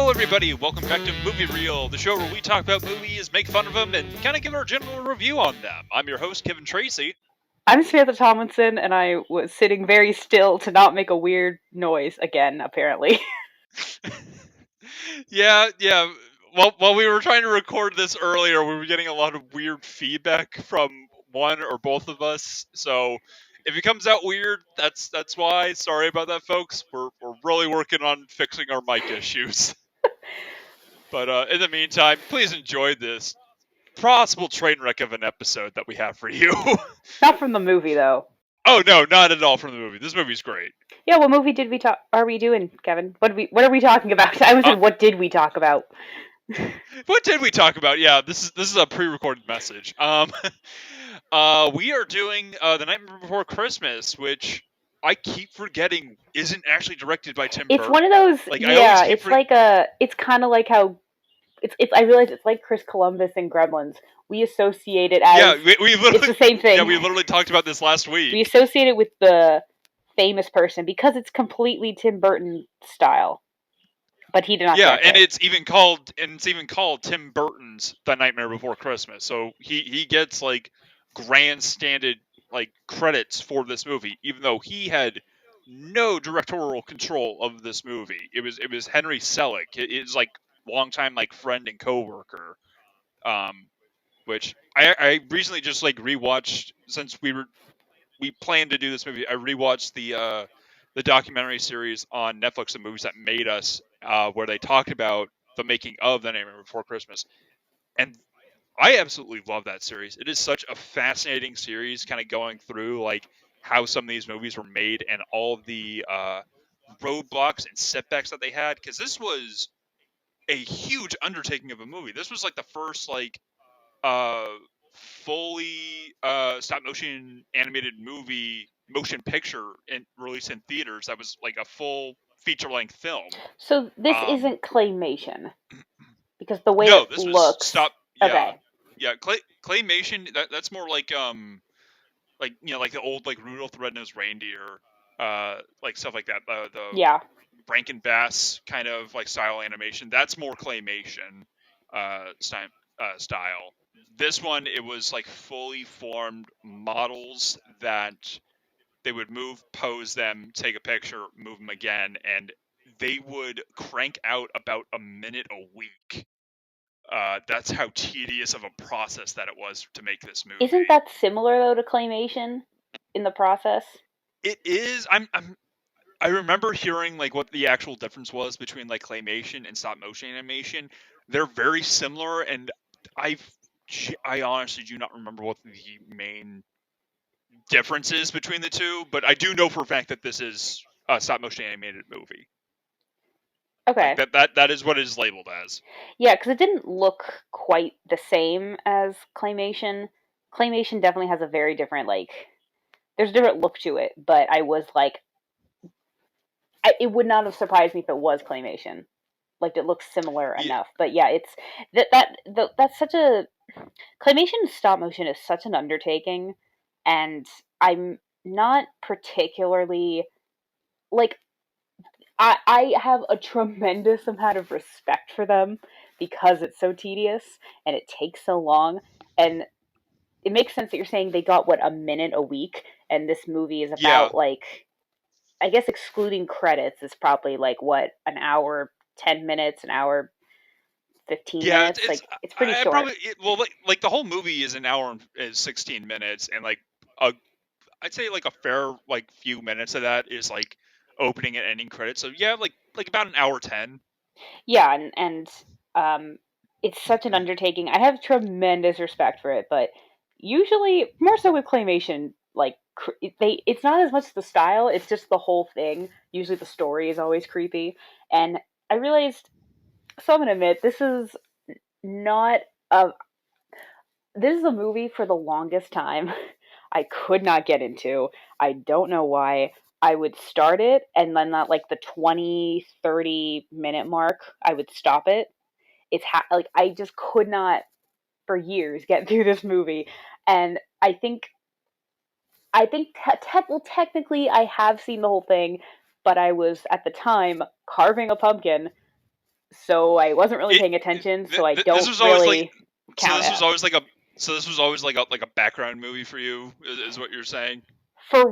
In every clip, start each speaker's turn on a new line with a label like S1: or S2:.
S1: Hello, everybody. Welcome back to Movie Reel, the show where we talk about movies, make fun of them, and kind of give our general review on them. I'm your host, Kevin Tracy.
S2: I'm Samantha Tomlinson, and I was sitting very still to not make a weird noise again, apparently.
S1: Yeah. Well, while we were trying to record this earlier, we were getting a lot of weird feedback from one or both of us. So if it comes out weird, that's why. Sorry about that, folks. We're really working on fixing our mic issues. But in the meantime, please enjoy this possible train wreck of an episode that we have for you.
S2: Not from the movie, though.
S1: Oh no, not at all from the movie. This movie's great.
S2: Yeah, what movie did we talk? Are we doing, Kevin? What are we talking about? I was
S1: Uh,
S2: in. What did we talk about?
S1: what did we talk about? Yeah, this is a pre-recorded message. We are doing The Nightmare Before Christmas, which I keep forgetting isn't actually directed by Tim
S2: It's
S1: Burton.
S2: one of those.
S1: Like I always
S2: Yeah,
S1: keep
S2: it's like a. It's kind of like how. It's. I realize it's like Chris Columbus and Gremlins. We associate it as.
S1: Yeah, we
S2: It's
S1: literally
S2: the same thing.
S1: yeah we literally talked about this last
S2: We
S1: week.
S2: associate it with the famous person because it's completely Tim Burton style. But he did not
S1: Yeah,
S2: direct
S1: and
S2: it.
S1: it's even called Tim Burton's The Nightmare Before Christmas. So he gets like grandstanded like credits for this movie, even though he had no directorial control of this movie. It was Henry Selick, his like longtime like friend and coworker. Um, which I recently just like rewatched since we planned to do this movie. I rewatched the documentary series on Netflix, The Movies That Made Us, where they talked about the making of The Nightmare Before Christmas, and I absolutely love that series. It is such a fascinating series, kind of going through like how some of these movies were made and all the roadblocks and setbacks that they had, because this was a huge undertaking of a movie. This was like the first like uh fully stop motion animated movie motion picture and released in theaters that was like a full feature length film.
S2: So this
S1: um
S2: isn't claymation because the way
S1: no,
S2: it
S1: this was
S2: looks.
S1: stop. Yeah,
S2: Okay.
S1: yeah. Claymation, that's more like like the old like Rudolph the Red-Nosed Reindeer, like stuff like that, the
S2: Yeah.
S1: Rankin Bass kind of like style animation. That's more claymation style. This one, it was like fully formed models that they would move, pose them, take a picture, move them again, and they would crank out about a minute a week. That's how tedious of a process that it was to make this movie.
S2: Isn't that similar though to claymation in the process?
S1: It is. I remember hearing like what the actual difference was between like claymation and stop motion animation. They're very similar, and I I honestly do not remember what the main differences between the two, but I do know for a fact that this is a stop motion animated movie. Like
S2: Okay.
S1: that is what it is labeled as.
S2: Yeah, because it didn't look quite the same as claymation. Claymation definitely has a very different like. There's a different look to it, but I was like, it would not have surprised me if it was claymation. Like it looks similar
S1: Yeah,
S2: enough, but yeah, it's that's such a claymation stop motion is such an undertaking, and I'm not particularly like I have a tremendous amount of respect for them because it's so tedious and it takes so long. And it makes sense that you're saying they got what a minute a week, and this movie is
S1: yeah,
S2: about like I guess excluding credits is probably like what an hour, 10 minutes, an hour, 15
S1: yeah.
S2: minutes.
S1: It's
S2: Like it's pretty
S1: I
S2: short.
S1: probably well like the whole movie is an hour and is 16 minutes, and like a I'd say like a fair like few minutes of that is like opening and ending credits. So yeah, like about an hour 10.
S2: Yeah, and um, it's such an undertaking. I have tremendous respect for it, but usually more so with claymation, like it's not as much the style; it's just the whole thing. Usually, the story is always creepy, and I realized. So I'm gonna admit this is not a. This is a movie for the longest time I could not get into. I don't know why. I would start it and then at like the 20-30 minute mark, I would stop it. Like I just could not for years get through this movie, and well, technically I have seen the whole thing, but I was at the time carving a pumpkin, so I wasn't really paying attention, so I
S1: this
S2: don't
S1: was always like
S2: really count
S1: this
S2: it.
S1: was always like a this was always like a background movie for you, is what you're saying?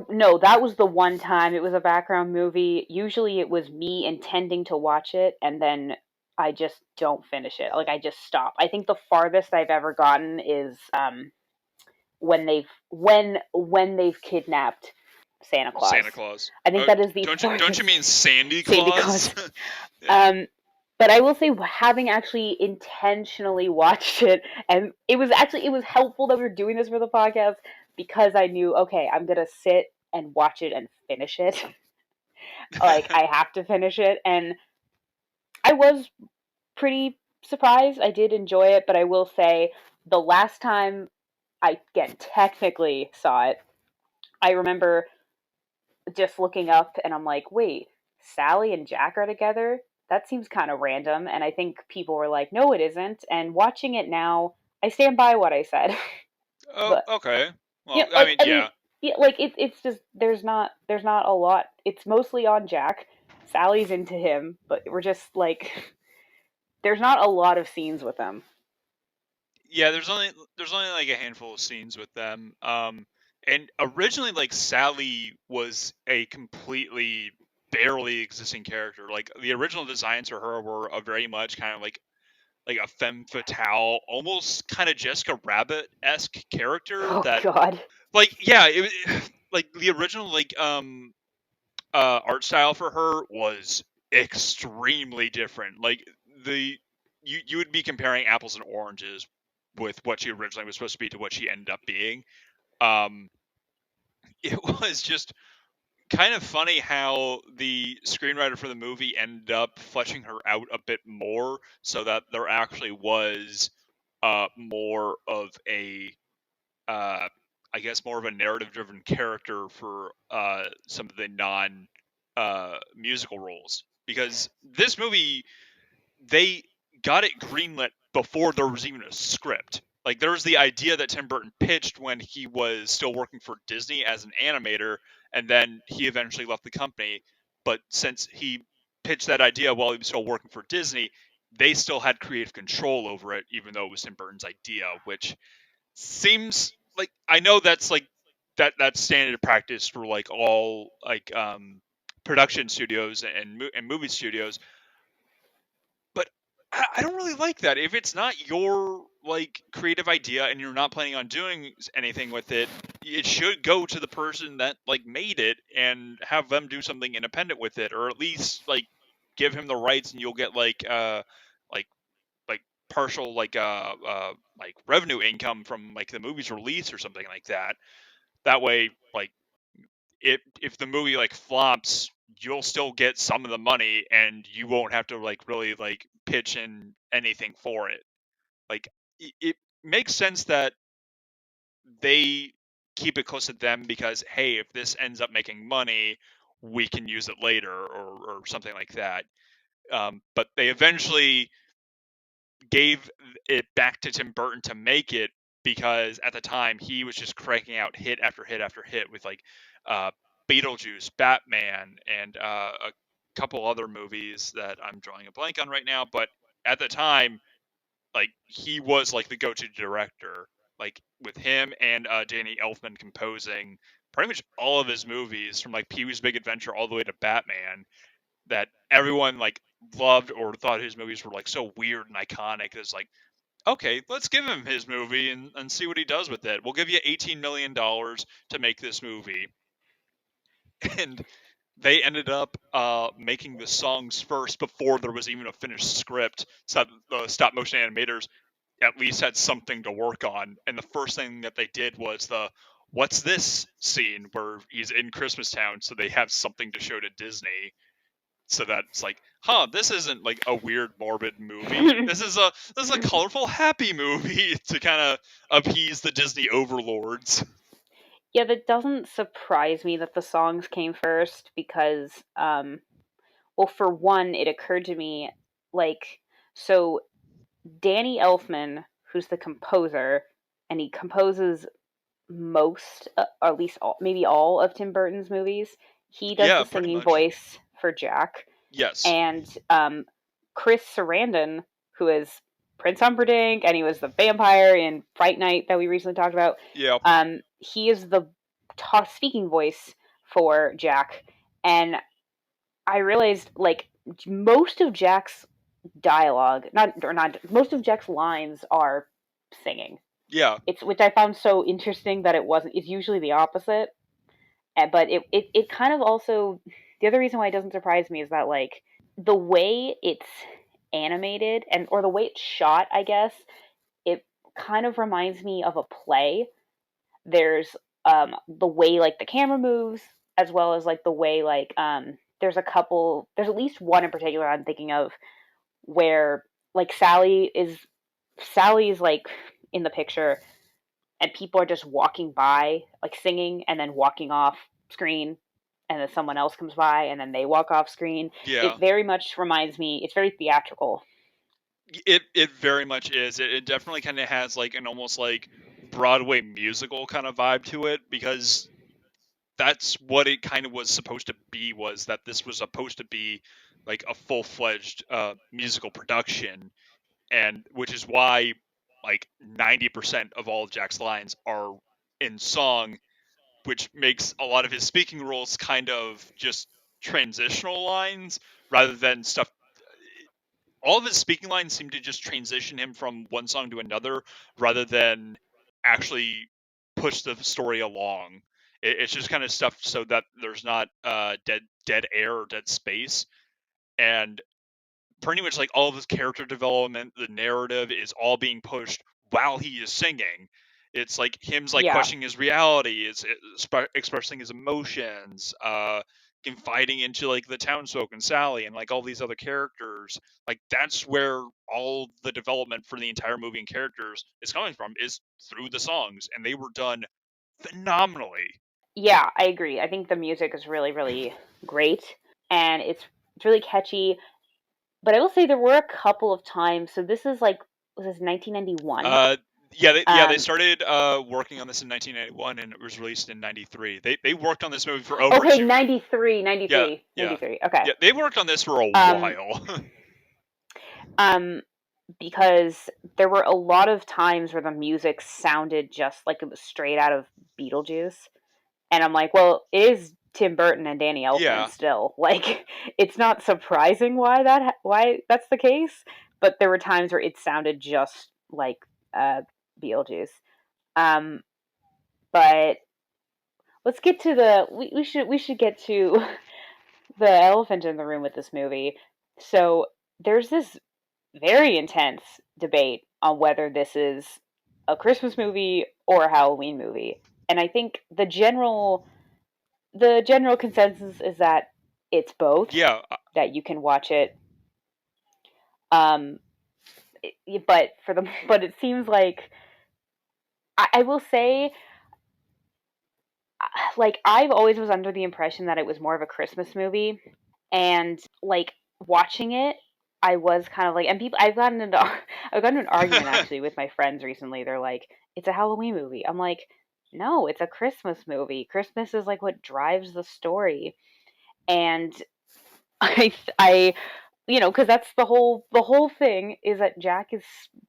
S2: No, that was the one time it was a background movie. Usually it was me intending to watch it and then I just don't finish it. Like I just stop. I think the farthest I've ever gotten is when they've kidnapped Santa Claus.
S1: Santa Claus.
S2: I think that is the
S1: Don't you
S2: farthest.
S1: mean Sandy
S2: Sandy
S1: Claus?
S2: Claus.
S1: Yeah.
S2: Um, but I will say, having actually intentionally watched it, and it was helpful that we were doing this for the podcast because I knew, okay, I'm gonna sit and watch it and finish it. Like I have to finish it, and I was pretty surprised. I did enjoy it, but I will say the last time I again technically saw it, I remember just looking up and I'm like, wait, Sally and Jack are together? That seems kind of random. And I think people were like, no, it isn't. And watching it now, I stand by what I said.
S1: Oh,
S2: But
S1: okay. Well,
S2: yeah, like I mean,
S1: yeah.
S2: yeah, like it's just there's not a lot. It's mostly on Jack. Sally's into him, but we're just like there's not a lot of scenes with them.
S1: Yeah, there's only like a handful of scenes with them. And originally like Sally was a completely barely existing character. Like the original designs for her were a very much kind of like a femme fatale, almost kind of Jessica Rabbit-esque character
S2: Oh
S1: that
S2: God.
S1: like yeah, like the original like art style for her was extremely different. Like the you would be comparing apples and oranges with what she originally was supposed to be to what she ended up being. Um, it was just kind of funny how the screenwriter for the movie ended up fleshing her out a bit more, so that there actually was more of a uh, I guess more of a narrative-driven character for some of the non musical roles. Because this movie, they got it greenlit before there was even a script. Like there was the idea that Tim Burton pitched when he was still working for Disney as an animator, and then he eventually left the company. But since he pitched that idea while he was still working for Disney, they still had creative control over it, even though it was Tim Burton's idea, which seems like I know that's like that's standard practice for like all like production studios and movie studios, but I don't really like that. If it's not your like creative idea and you're not planning on doing anything with it, it should go to the person that like made it and have them do something independent with it, or at least like give him the rights and you'll get like like partial like revenue income from like the movie's release or something like that. That way, like if the movie like flops, you'll still get some of the money and you won't have to like really like pitch in anything for it. Like it makes sense that they keep it close to them because hey, if this ends up making money, we can use it later or something like that. But they eventually gave it back to Tim Burton to make it because at the time he was just cranking out hit after hit after hit with like uh, Beetlejuice, Batman, and a couple other movies that I'm drawing a blank on right now. But at the time, like he was like the go-to director, like with him and Danny Elfman composing pretty much all of his movies from like Pee-wee's Big Adventure all the way to Batman that everyone like loved or thought his movies were like so weird and iconic. It's like, okay, let's give him his movie and see what he does with it. We'll give you $18 million to make this movie. And they ended up making the songs first before there was even a finished script, so that the stop motion animators at least had something to work on. And the first thing that they did was the what's this scene where he's in Christmas Town, so they have something to show to Disney so that it's like, huh, this isn't like a weird morbid movie. This is a colorful happy movie to kind of appease the Disney overlords.
S2: Yeah, that doesn't surprise me that the songs came first because, well, for one, it occurred to me, like, so Danny Elfman, who's the composer, and he composes most, or at least all, maybe all of Tim Burton's movies. He does
S1: Yeah,
S2: the
S1: pretty
S2: singing
S1: much.
S2: voice for Jack,
S1: Yes.
S2: and Chris Sarandon, who is Prince Humperdinck, and he was the vampire in Fright Night that we recently talked about.
S1: Yeah.
S2: He is the speaking voice for Jack, and I realized like most of Jack's dialogue, not most of Jack's lines are singing.
S1: Yeah.
S2: It's which I found so interesting that it wasn't. It's usually the opposite. But it kind of also, the other reason why it doesn't surprise me is that like the way it's animated and or the way it's shot, I guess, it kind of reminds me of a play. There's the way like the camera moves, as well as like the way like there's at least one in particular I'm thinking of where like Sally is like in the picture and people are just walking by like singing and then walking off screen, and then someone else comes by and then they walk off screen.
S1: Yeah.
S2: It very much reminds me, it's very theatrical.
S1: It very much is. It definitely kind of has like an almost like Broadway musical kind of vibe to it, because that's what it kind of was supposed to be, was that this was supposed to be like a full-fledged musical production, and which is why like 90% of all of Jack's lines are in song, which makes a lot of his speaking roles kind of just transitional lines rather than stuff. All of his speaking lines seem to just transition him from one song to another rather than actually push the story along. It's just kind of stuff so that there's not dead air or dead space. And pretty much like all of his character development, the narrative is all being pushed while he is singing. It's like him's like
S2: Yeah.
S1: questioning his reality, is expressing his emotions, confiding into like the townsfolk and Sally and like all these other characters. Like that's where all the development for the entire movie and characters is coming from, is through the songs, and they were done phenomenally.
S2: Yeah, I agree. I think the music is really, really great, and it's really catchy. But I will say there were a couple of times. So this is like, was this 1991?
S1: Uh, yeah, they
S2: Um,
S1: started working on this in 1991, and it was released in '93. They worked on this movie for over
S2: okay,
S1: two.
S2: 93,
S1: Yeah,
S2: 93,
S1: yeah,
S2: 93. Okay.
S1: yeah. They worked on this for a
S2: Um,
S1: while.
S2: um, because there were a lot of times where the music sounded just like it was straight out of Beetlejuice. And I'm like, well, it is Tim Burton and Danny Elfman
S1: Yeah,
S2: still. Like, it's not surprising why that's the case, but there were times where it sounded just like Beetlejuice. Um, but let's get to we should get to the elephant in the room with this movie. So there's this very intense debate on whether this is a Christmas movie or a Halloween movie. And I think the general consensus is that it's both,
S1: yeah,
S2: that you can watch it. Um, but it seems like I will say, like I've always was under the impression that it was more of a Christmas movie, and like watching it, I was kind of like, and people I've gotten into an argument actually with my friends recently. They're like, it's a Halloween movie. I'm like, no, it's a Christmas movie. Christmas is like what drives the story, and I because that's the whole thing is that Jack is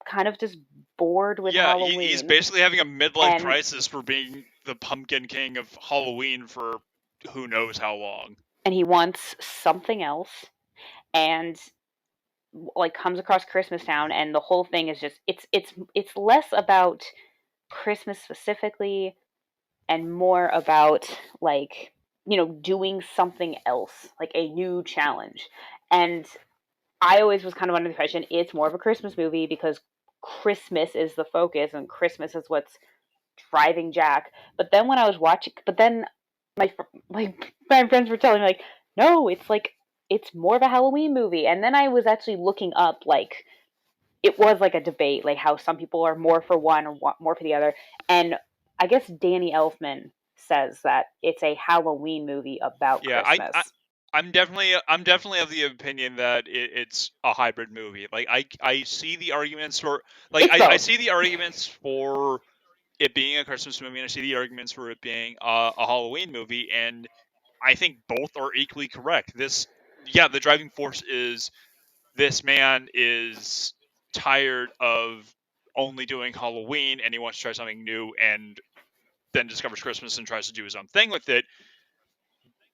S2: kind of just bored with
S1: yeah. He's
S2: Halloween,
S1: basically having a midlife
S2: and
S1: crisis for being the Pumpkin King of Halloween for who knows how long.
S2: he wants something else, and like comes across Christmas Town, and the whole thing is just it's less about Christmas specifically and more about like doing something else, like a new challenge. And I always was kind of under the impression it's more of a Christmas movie because Christmas is the focus and Christmas is what's driving Jack. But then when I was watching, but then my my friends were telling me like, no, it's like it's more of a Halloween movie. And then I was actually looking up like it was like a debate, like how some people are more for one or more for the other. And I guess Danny Elfman says that it's a Halloween movie about
S1: Yeah,
S2: Christmas.
S1: I'm definitely of the opinion that it's a hybrid movie. Like I see the arguments for like
S2: It's
S1: I
S2: both.
S1: see the arguments for it being a Christmas movie, and I see the arguments for it being a Halloween movie, and I think both are equally correct. This, yeah, the driving force is this man is tired of only doing Halloween and he wants to try something new, and then discovers Christmas and tries to do his own thing with it.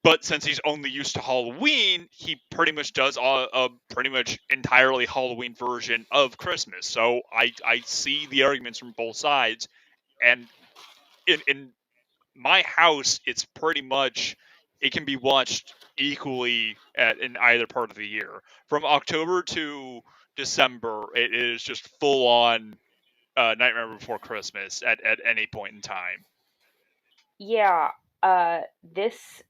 S1: But since he's only used to Halloween, he pretty much does a pretty much entirely Halloween version of Christmas. So I see the arguments from both sides, and in my house, it's pretty much, it can be watched equally in either part of the year. From October to December, it is just full on Nightmare Before Christmas at any point in time.
S2: Yeah, this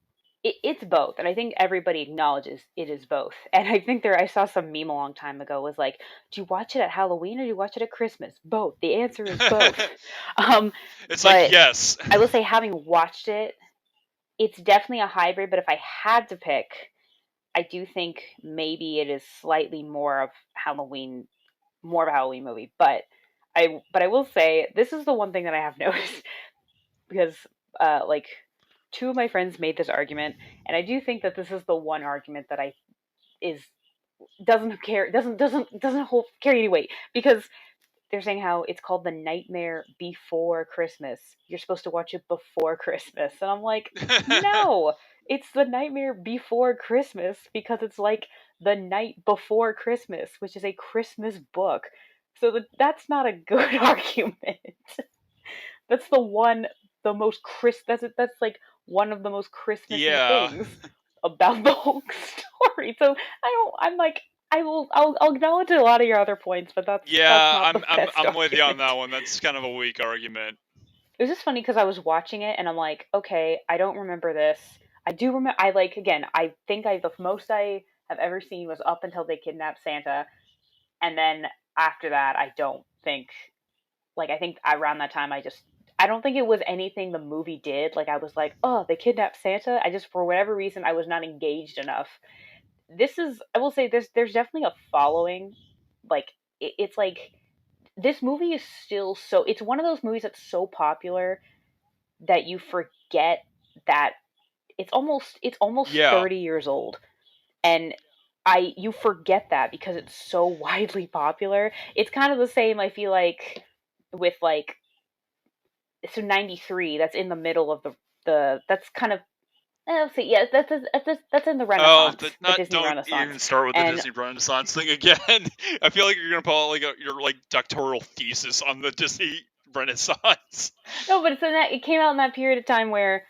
S2: it's both, and I think everybody acknowledges it is both. And I think I saw some meme a long time ago was like, "Do you watch it at Halloween or do you watch it at Christmas?" Both. The answer is both. Um,
S1: It's like,
S2: but
S1: yes.
S2: I will say, having watched it, it's definitely a hybrid. But if I had to pick, I do think maybe it is slightly more of a Halloween movie. But I will say this is the one thing that I have noticed because like two of my friends made this argument, and I do think that this is the one argument that I is doesn't hold carry any weight because they're saying how it's called the Nightmare Before Christmas. You're supposed to watch it before Christmas, and I'm like, no, it's the Nightmare Before Christmas because it's like the night before Christmas, which is a Christmas book. So that's not a good argument. That's the most That's like one of the most Christmassy
S1: Yeah.
S2: things about the whole story. So I'm like, I'll acknowledge a lot of your other points, but that's
S1: Yeah,
S2: not the best
S1: I'm with you on that
S2: argument.
S1: one. That's kind of a weak argument.
S2: It was just funny because I was watching it and I'm like, okay, I don't remember this. I do remember. I like again. I think the most I have ever seen was up until they kidnapped Santa, and then after that, I don't think I think around that time I don't think it was anything the movie did. Like I was like, oh, they kidnapped Santa. I just for whatever reason I was not engaged enough. This is I will say there's definitely a following. Like it's like this movie is still so it's one of those movies that's so popular that you forget that it's almost
S1: Yeah.
S2: 30 years old. And I you forget that because it's so widely popular. It's kind of the same I feel like with like so 93 that's in the middle of the that's kind of let's see yeah that's in the
S1: Oh,
S2: Renaissance, the
S1: not
S2: Disney
S1: don't
S2: Renaissance.
S1: even start with the
S2: And
S1: Disney Renaissance thing again. I feel like you're gonna put like your like doctoral thesis on the Disney Renaissance.
S2: no, but it came out in that period of time where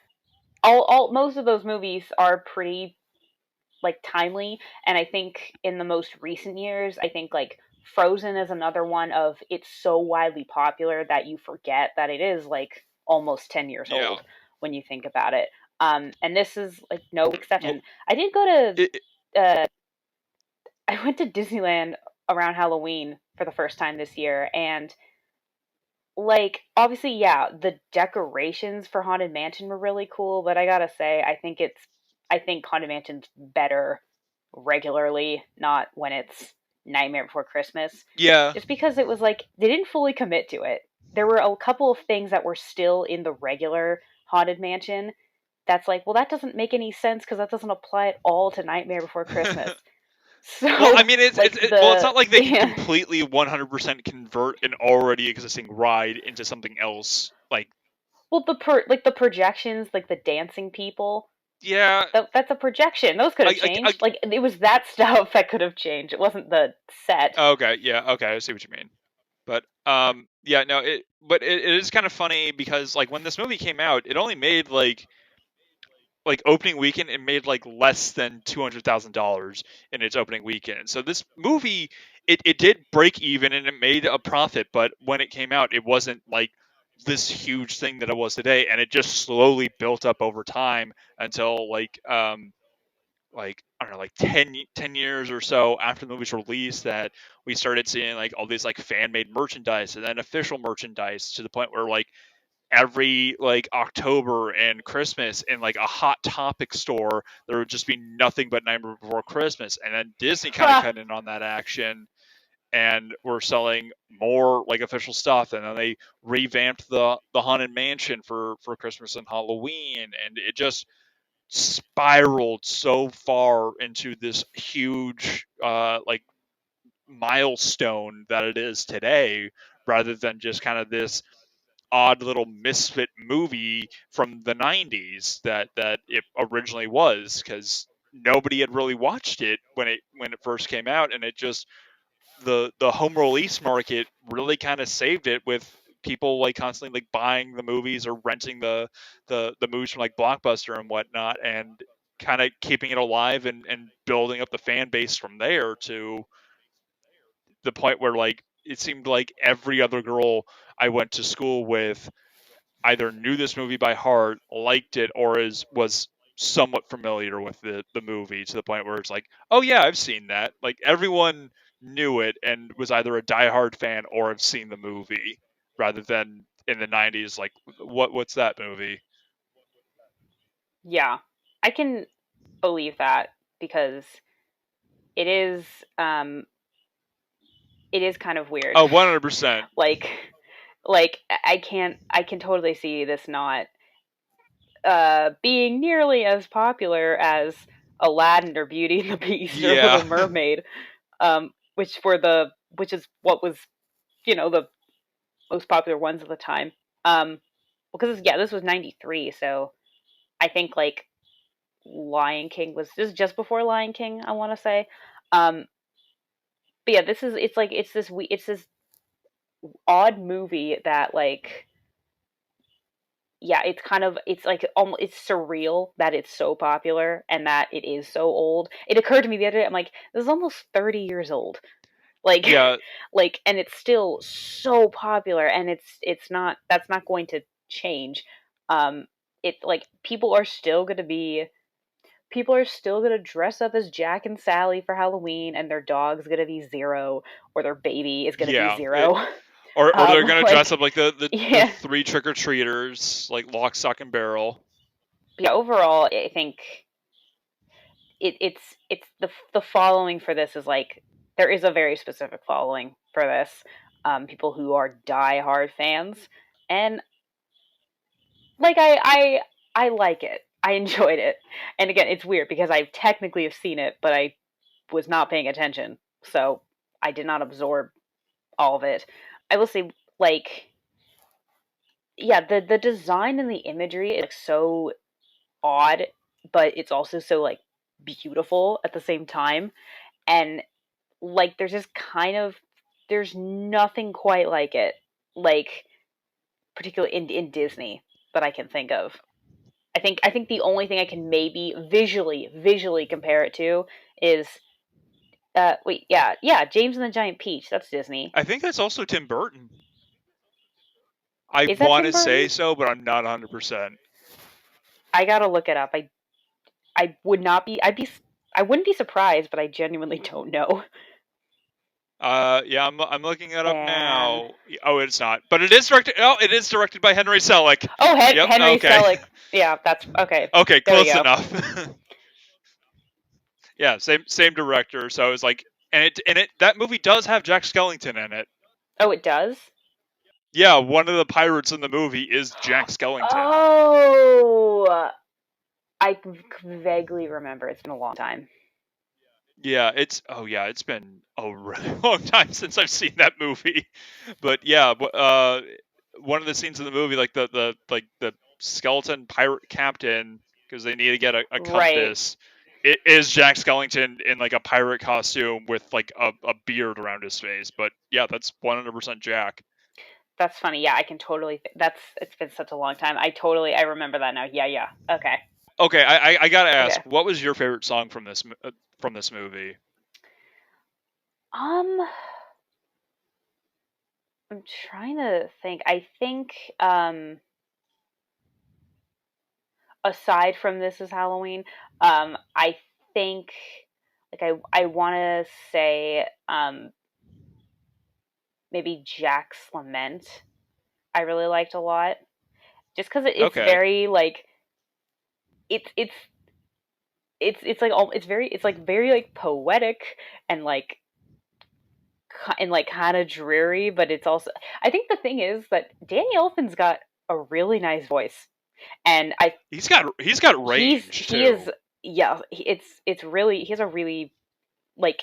S2: all most of those movies are pretty like timely. And I think in the most recent years I think like Frozen is another one of it's so widely popular that you forget that it is like almost 10 years
S1: Yeah.
S2: old when you think about it. And this is like no
S1: Well,
S2: exception. I did go to
S1: it,
S2: I went to Disneyland around Halloween for the first time this year, and like obviously, yeah, the decorations for Haunted Mansion were really cool, but I gotta say, I think Haunted Mansion's better regularly, not when it's Nightmare Before Christmas,
S1: yeah.
S2: just because it was like they didn't fully commit to it. There were a couple of things that were still in the regular Haunted Mansion. That's like, well, that doesn't make any sense because that doesn't apply at all to Nightmare Before Christmas.
S1: Well, I
S2: So,
S1: mean,
S2: like
S1: well, it's
S2: the
S1: not like they can
S2: yeah,
S1: completely 100% convert an already existing ride into something else. Like,
S2: well, the projections, like the dancing people,
S1: yeah,
S2: that's a projection. Those could have
S1: I
S2: changed. Like it was that stuff that could have changed. It wasn't the set.
S1: okay, yeah, okay, I see what you mean. But yeah, no, it is kind of funny because like when this movie came out, it only made like opening weekend, it made like less than $200,000 in its opening weekend. So this movie, it did break even and it made a profit, but when it came out, it wasn't like this huge thing that it was today, and it just slowly built up over time until like I don't know, like 10 years or so after the movie's release, that we started seeing like all these like fan made merchandise and then official merchandise, to the point where like every like October and Christmas in like a Hot Topic store, there would just be nothing but Nightmare Before Christmas. And then Disney kind of cut in on that action and were selling more like official stuff. And then they revamped the Haunted Mansion for Christmas and Halloween, and it just spiraled so far into this huge like milestone that it is today, rather than just kind of this odd little misfit movie from the 90s that it originally was, because nobody had really watched it when it first came out, and it just the home release market really kind of saved it, with people like constantly like buying the movies or renting the movies from like Blockbuster and whatnot, and kind of keeping it alive and building up the fan base from there, to the point where like it seemed like every other girl I went to school with either knew this movie by heart, liked it, or was somewhat familiar with the movie, to the point where it's like, oh yeah, I've seen that. Like everyone knew it and was either a diehard fan or have seen the movie, rather than in the 90s like, what's that movie?
S2: Yeah, I can believe that because it is um it is kind of weird.
S1: Oh, 100%.
S2: like I can totally see this not being nearly as popular as Aladdin or Beauty and the Beast or
S1: Yeah.
S2: Little Mermaid, which is what was, the most popular ones at the time. Because yeah, this was '93, so I think like Lion King was this is just before Lion King, I want to say. Um, but yeah, this is it's this odd movie that like yeah, it's kind of it's like almost it's surreal that it's so popular and that it is so old. It occurred to me the other day, I'm like, this is almost 30 years old. Like
S1: Yeah.
S2: like and it's still so popular, and it's not that's not going to change. It like people are still going to dress up as Jack and Sally for Halloween, and their dog's going to be Zero, or their baby is going to be
S1: Yeah.
S2: Zero.
S1: Or they're gonna dress up
S2: Like
S1: like the
S2: yeah.
S1: three trick-or-treaters, like lock, stock, and barrel.
S2: Yeah, overall I think it's the following for this is like there is a very specific following for this. People who are die-hard fans, and like I like it. I enjoyed it. And again, it's weird because I technically have seen it, but I was not paying attention, so I did not absorb all of it. I will say, like, yeah, the design and the imagery is like so odd, but it's also so like beautiful at the same time. And like, there's nothing quite like it, like particularly in Disney that I can think of. I think the only thing I can maybe visually compare it to is James and the Giant Peach. That's Disney.
S1: I think that's also Tim Burton. I
S2: Is that
S1: want
S2: Tim
S1: to say
S2: Burton?
S1: so, but I'm not 100%.
S2: I gotta look it up. I would not be. I wouldn't be surprised, but I genuinely don't know.
S1: Yeah, I'm looking it up
S2: And
S1: now. Oh, it's not, but it is directed. Oh, it is directed by Henry Selick.
S2: oh,
S1: Yep.
S2: Henry
S1: Okay.
S2: Selick. Yeah, that's okay.
S1: Okay,
S2: There we
S1: close
S2: go.
S1: enough. Yeah, same director. So it's like, and it that movie does have Jack Skellington in it.
S2: Oh, it does.
S1: Yeah, one of the pirates in the movie is Jack Skellington.
S2: Oh, I vaguely remember. It's been a long time.
S1: Yeah, it's been a really long time since I've seen that movie. But yeah, one of the scenes in the movie, like the skeleton pirate captain, because they need to get a
S2: Right.
S1: compass. It is Jack Skellington in like a pirate costume with like a beard around his face. But yeah, that's 100% Jack.
S2: That's funny. Yeah, I can totally. That's it's been such a long time. I remember that now. Yeah, yeah. Okay.
S1: Okay, I gotta ask,
S2: Okay.
S1: what was your favorite song from this movie?
S2: Um, I'm trying to think. I think aside from This Is Halloween, I think like I want to say maybe Jack's Lament. I really liked a lot, just because it's
S1: Okay,
S2: very like it's it's it's like it's like very like poetic and like kind of dreary, but it's also I think the thing is that Danny Elfman's got a really nice voice, and I
S1: he's got range
S2: he is
S1: too.
S2: yeah it's really he has a really like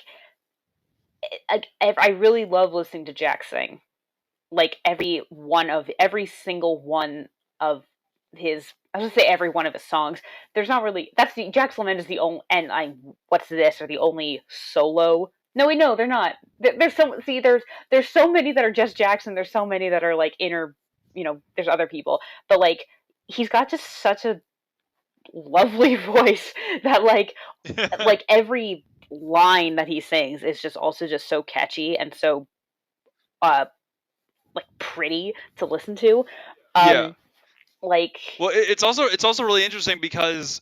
S2: I really love listening to Jack sing. Like every single one of his, I was gonna say every one of his songs. There's not really, that's the Jack's Lament is the only, and I what's this, are the only solo. No, wait, no, they're not. There's so, see, there's so many that are just Jackson. There's so many that are like inner, there's other people, but like he's got just such a lovely voice that like every line that he sings is just also just so catchy and so uh like pretty to listen to.
S1: Yeah.
S2: Um, like
S1: Well, it's also really interesting because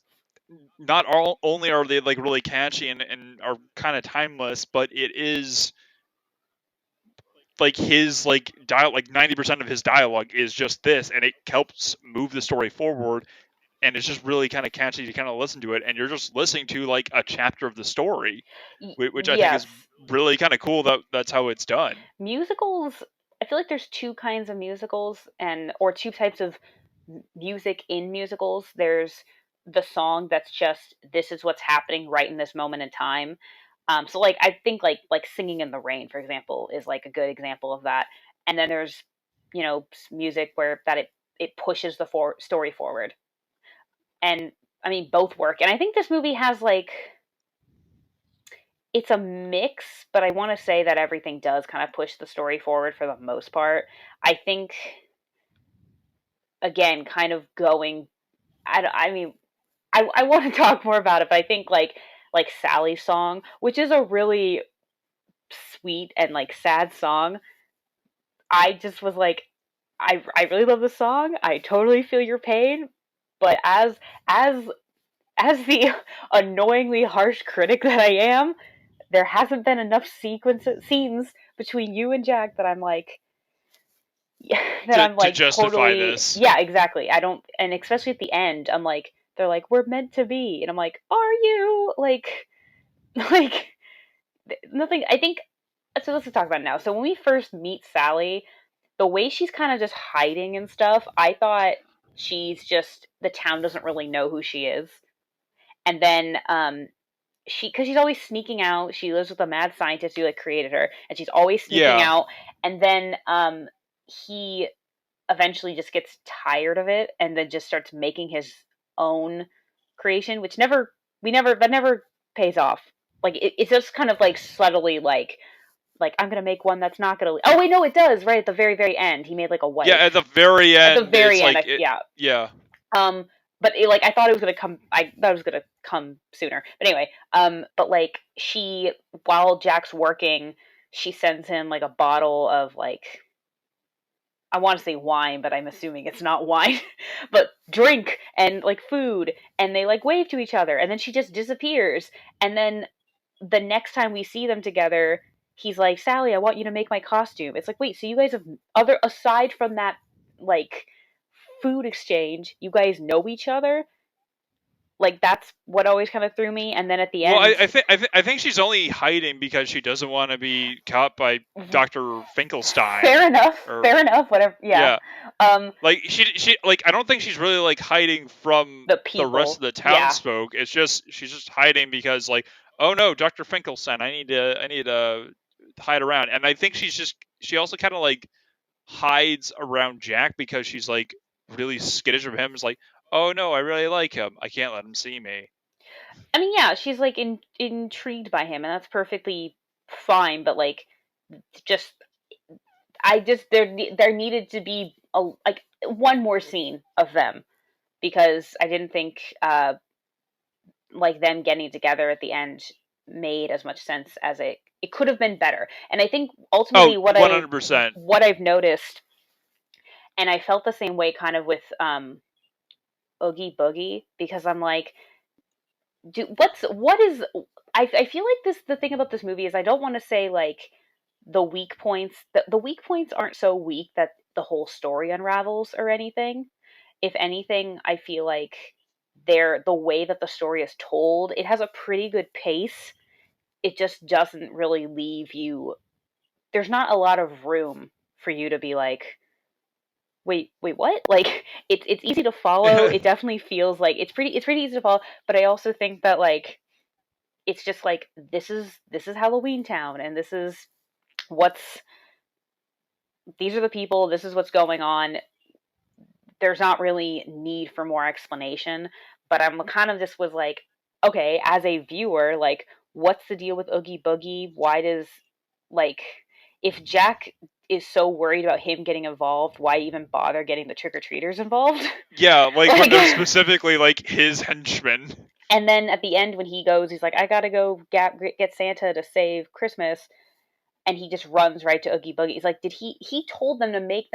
S1: not all only are they like really catchy and are kind of timeless, but it is like his like dial like 90% of his dialogue is just this, and it helps move the story forward, and it's just really kind of catchy to kind of listen to it, and you're just listening to like a chapter of the story, which I think
S2: yes,
S1: is really kind of cool that that's how it's done.
S2: musicals. I feel like there's two kinds of musicals and or two types of music in musicals. There's the song that's just this is what's happening right in this moment in time. So like I think like Singing in the Rain, for example, is like a good example of that. And then there's music where that it pushes the story forward. And I mean both work. And I think this movie has like it's a mix, but I want to say that everything does kind of push the story forward for the most part. I think again, kind of going. I mean, I want to talk more about it, but I think like Sally's song, which is a really sweet and like sad song. I just was like, I really love the song. I totally feel your pain, but as as the annoyingly harsh critic that I am, there hasn't been enough scenes between you and Jack that I'm like yeah, that I'm
S1: To
S2: like
S1: justify
S2: totally
S1: this.
S2: yeah, exactly. I don't, and especially at the end, I'm like they're like we're meant to be, and I'm like, are you like like nothing? I think so. Let's just talk about it now. So when we first meet Sally, the way she's kind of just hiding and stuff, I thought she's just the town doesn't really know who she is, and then because she's always sneaking out. She lives with a mad scientist who like created her, and she's always sneaking
S1: Yeah.
S2: out. And then he eventually just gets tired of it, and then just starts making his own creation, which never pays off. Like it's just kind of like subtly like I'm gonna make one that's not gonna. Oh wait, no, it does. Right at the very end, he made like a
S1: Yeah, at
S2: wife.
S1: the very
S2: At the
S1: end it's
S2: very end,
S1: like it.
S2: yeah.
S1: Yeah.
S2: Um, but like I thought it was gonna come. I thought it was gonna come sooner. But anyway, but like she, while Jack's working, she sends him like a bottle of like I want to say wine, but I'm assuming it's not wine, but drink and like food, and they like wave to each other, and then she just disappears, and then the next time we see them together, he's like, Sally, I want you to make my costume. It's like, wait, so you guys have other aside from that like food exchange, you guys know each other? Like that's what always kind of threw me. And then at the
S1: Well,
S2: end,
S1: I think she's only hiding because she doesn't want to be caught by Dr. Finkelstein. Or
S2: fair enough, whatever. Yeah,
S1: yeah,
S2: um,
S1: like she like I don't think she's really like hiding from
S2: the
S1: the rest of
S2: people,
S1: the
S2: yeah.
S1: townsfolk. It's just she's just hiding because like, oh no, Dr. Finkelstein, I need to hide around. And I think she also kind of like hides around Jack because she's like really skittish of him. It's like, oh no, I really like him. I can't let him see me.
S2: I mean, yeah, she's like intrigued by him, and that's perfectly fine. But like, just I just there needed to be a like one more scene of them because I didn't think like them getting together at the end made as much sense as it could have been better. And I think
S1: Oh,
S2: ultimately
S1: 100%.
S2: what I've noticed, and I felt the same way kind of with Oogie Boogie because I'm like, what is I feel like this the thing about this movie is I don't want to say like the weak points the weak points aren't so weak that the whole story unravels or anything. If anything, I feel like the way that the story is told, it has a pretty good pace. It just doesn't really leave you there's not a lot of room for you to be like wait what like it's easy to follow. It definitely feels like it's pretty easy to follow, but I also think that like it's just like this is Halloween Town, and what's these are the people, this is what's going on. There's not really need for more explanation, but I'm kind of just was like, okay, as a viewer, like, what's the deal with Oogie Boogie? Why does, like, if Jack is so worried about him getting involved, why even bother getting the trick or treaters involved?
S1: Yeah, like when
S2: Like,
S1: they're specifically like his henchmen.
S2: and then at the end when he goes, he's like, I gotta go get Santa to save Christmas, and he just runs right to Oogie Boogie. He's like, did he told them to make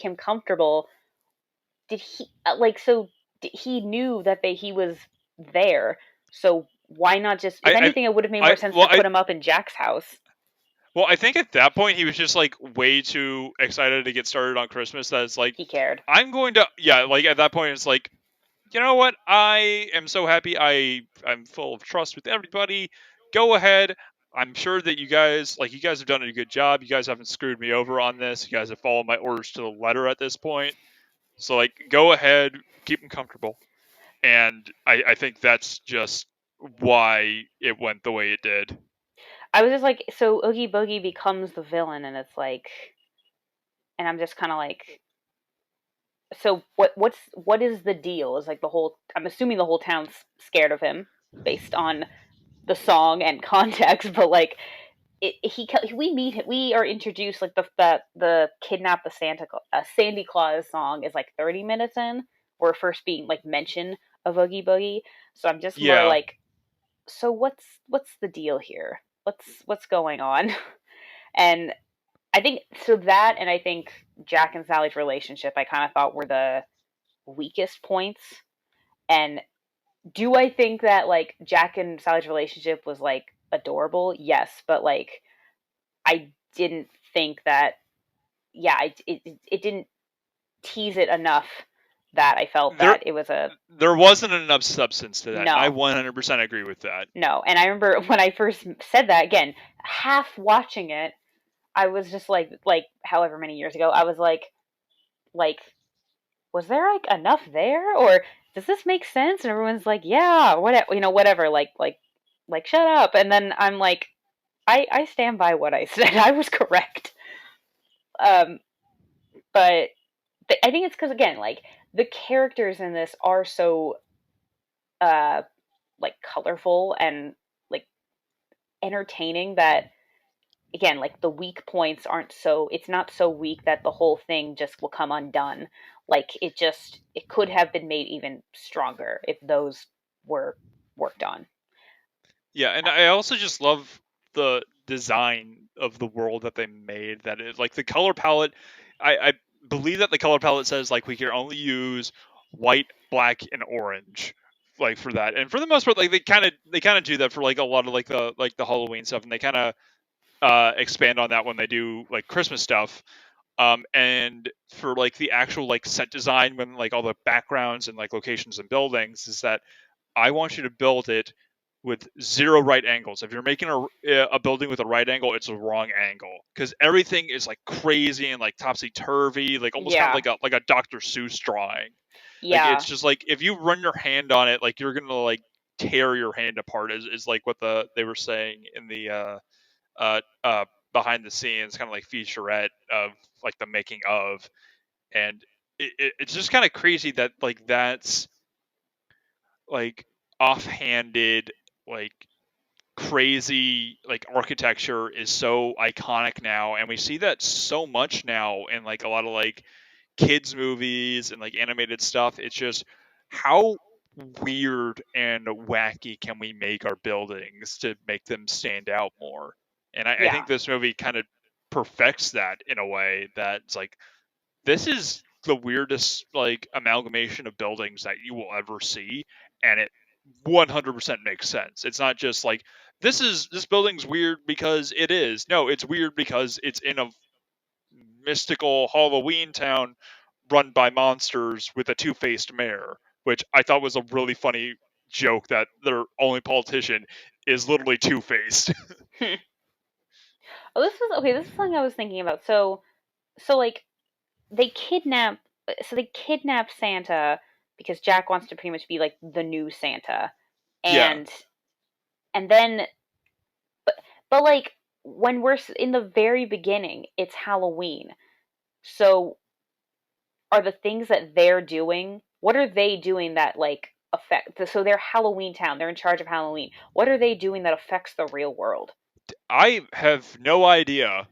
S2: him comfortable? Did he like so? He knew that he was there, so why not just? If
S1: I,
S2: anything, it would have made
S1: I,
S2: more sense
S1: well,
S2: to
S1: I,
S2: put him up in Jack's house.
S1: well, I think at that point he was just like way too excited to get started on Christmas. That it's like,
S2: He cared.
S1: I'm going to, yeah, like at that point it's like, you know what? I am so happy. I'm full of trust with everybody. Go ahead. I'm sure that you guys have done a good job. You guys haven't screwed me over on this. You guys have followed my orders to the letter at this point. So like, go ahead, keep them comfortable. And I think that's just why it went the way it did.
S2: I was just like, so Oogie Boogie becomes the villain, and it's like, and I'm just kind of like, so what is the deal? Is like the whole? I'm assuming the whole town's scared of him based on the song and context, but like we are introduced like the kidnap the Sandy Claus song is like 30 minutes in, or first being like mention of Oogie Boogie. So I'm just more
S1: Yeah,
S2: like, so what's the deal here? What's going on? And I think so that, and I think Jack and Sally's relationship I kind of thought were the weakest points. And do I think that like Jack and Sally's relationship was like adorable? Yes, but like I didn't think that. Yeah, it didn't tease it enough that I felt
S1: there
S2: that it was a
S1: there wasn't enough substance to that, and I
S2: no,
S1: 100% agree with that.
S2: no. And I remember when I first said that again, half watching it, I was just like however many years ago, I was like, was there like enough there, or does this make sense? And everyone's like, yeah, whatever, whatever, like shut up. And then I'm like, I stand by what I said. I was correct. Um, but I think it's because again, like the characters in this are so uh like colorful and like entertaining that again, like the weak points aren't so it's not so weak that the whole thing just will come undone. Like it could have been made even stronger if those were worked on.
S1: Yeah, and I also just love the design of the world that they made. That is like the color palette. I believe that the color palette says like we can only use white, black, and orange, like for that. And for the most part, like they kind of do that for like a lot of like the Halloween stuff, and they kind of expand on that when they do like Christmas stuff. And for like the actual like set design, when like all the backgrounds and like locations and buildings, is that I want you to build it with zero right angles. If you're making a building with a right angle, it's a wrong angle because everything is like crazy and like topsy turvy, like almost kind of
S2: Yeah.
S1: like a Dr. Seuss drawing. Like it's
S2: Yeah.
S1: just like if you run your hand on it, like you're gonna like tear your hand apart. Is like what they were saying in the uh, uh, behind the scenes kind of like featurette of like the making of, and it's just kind of crazy that like that's like offhanded like crazy like architecture is so iconic now, and we see that so much now in like a lot of like kids movies and like animated stuff. It's just how weird and wacky can we make our buildings to make them stand out more. And I
S2: Yeah.
S1: think this movie kind of perfects that in a way that's like this is the weirdest like amalgamation of buildings that you will ever see, and it 100% makes sense. It's not just like this building's weird because it is. No, it's weird because it's in a mystical Halloween town run by monsters with a two-faced mayor, which I thought was a really funny joke that their only politician is literally two-faced.
S2: Oh, this is okay. This is something I was thinking about. So like they kidnap they kidnap Santa because Jack wants to pretty much be like the new Santa.
S1: Yeah.
S2: And and then but like when we're in the very beginning, it's Halloween. So are the things that they're doing, what are they doing that like affect, so they're Halloween Town, they're in charge of Halloween. What are they doing that affects the real world?
S1: I have no idea.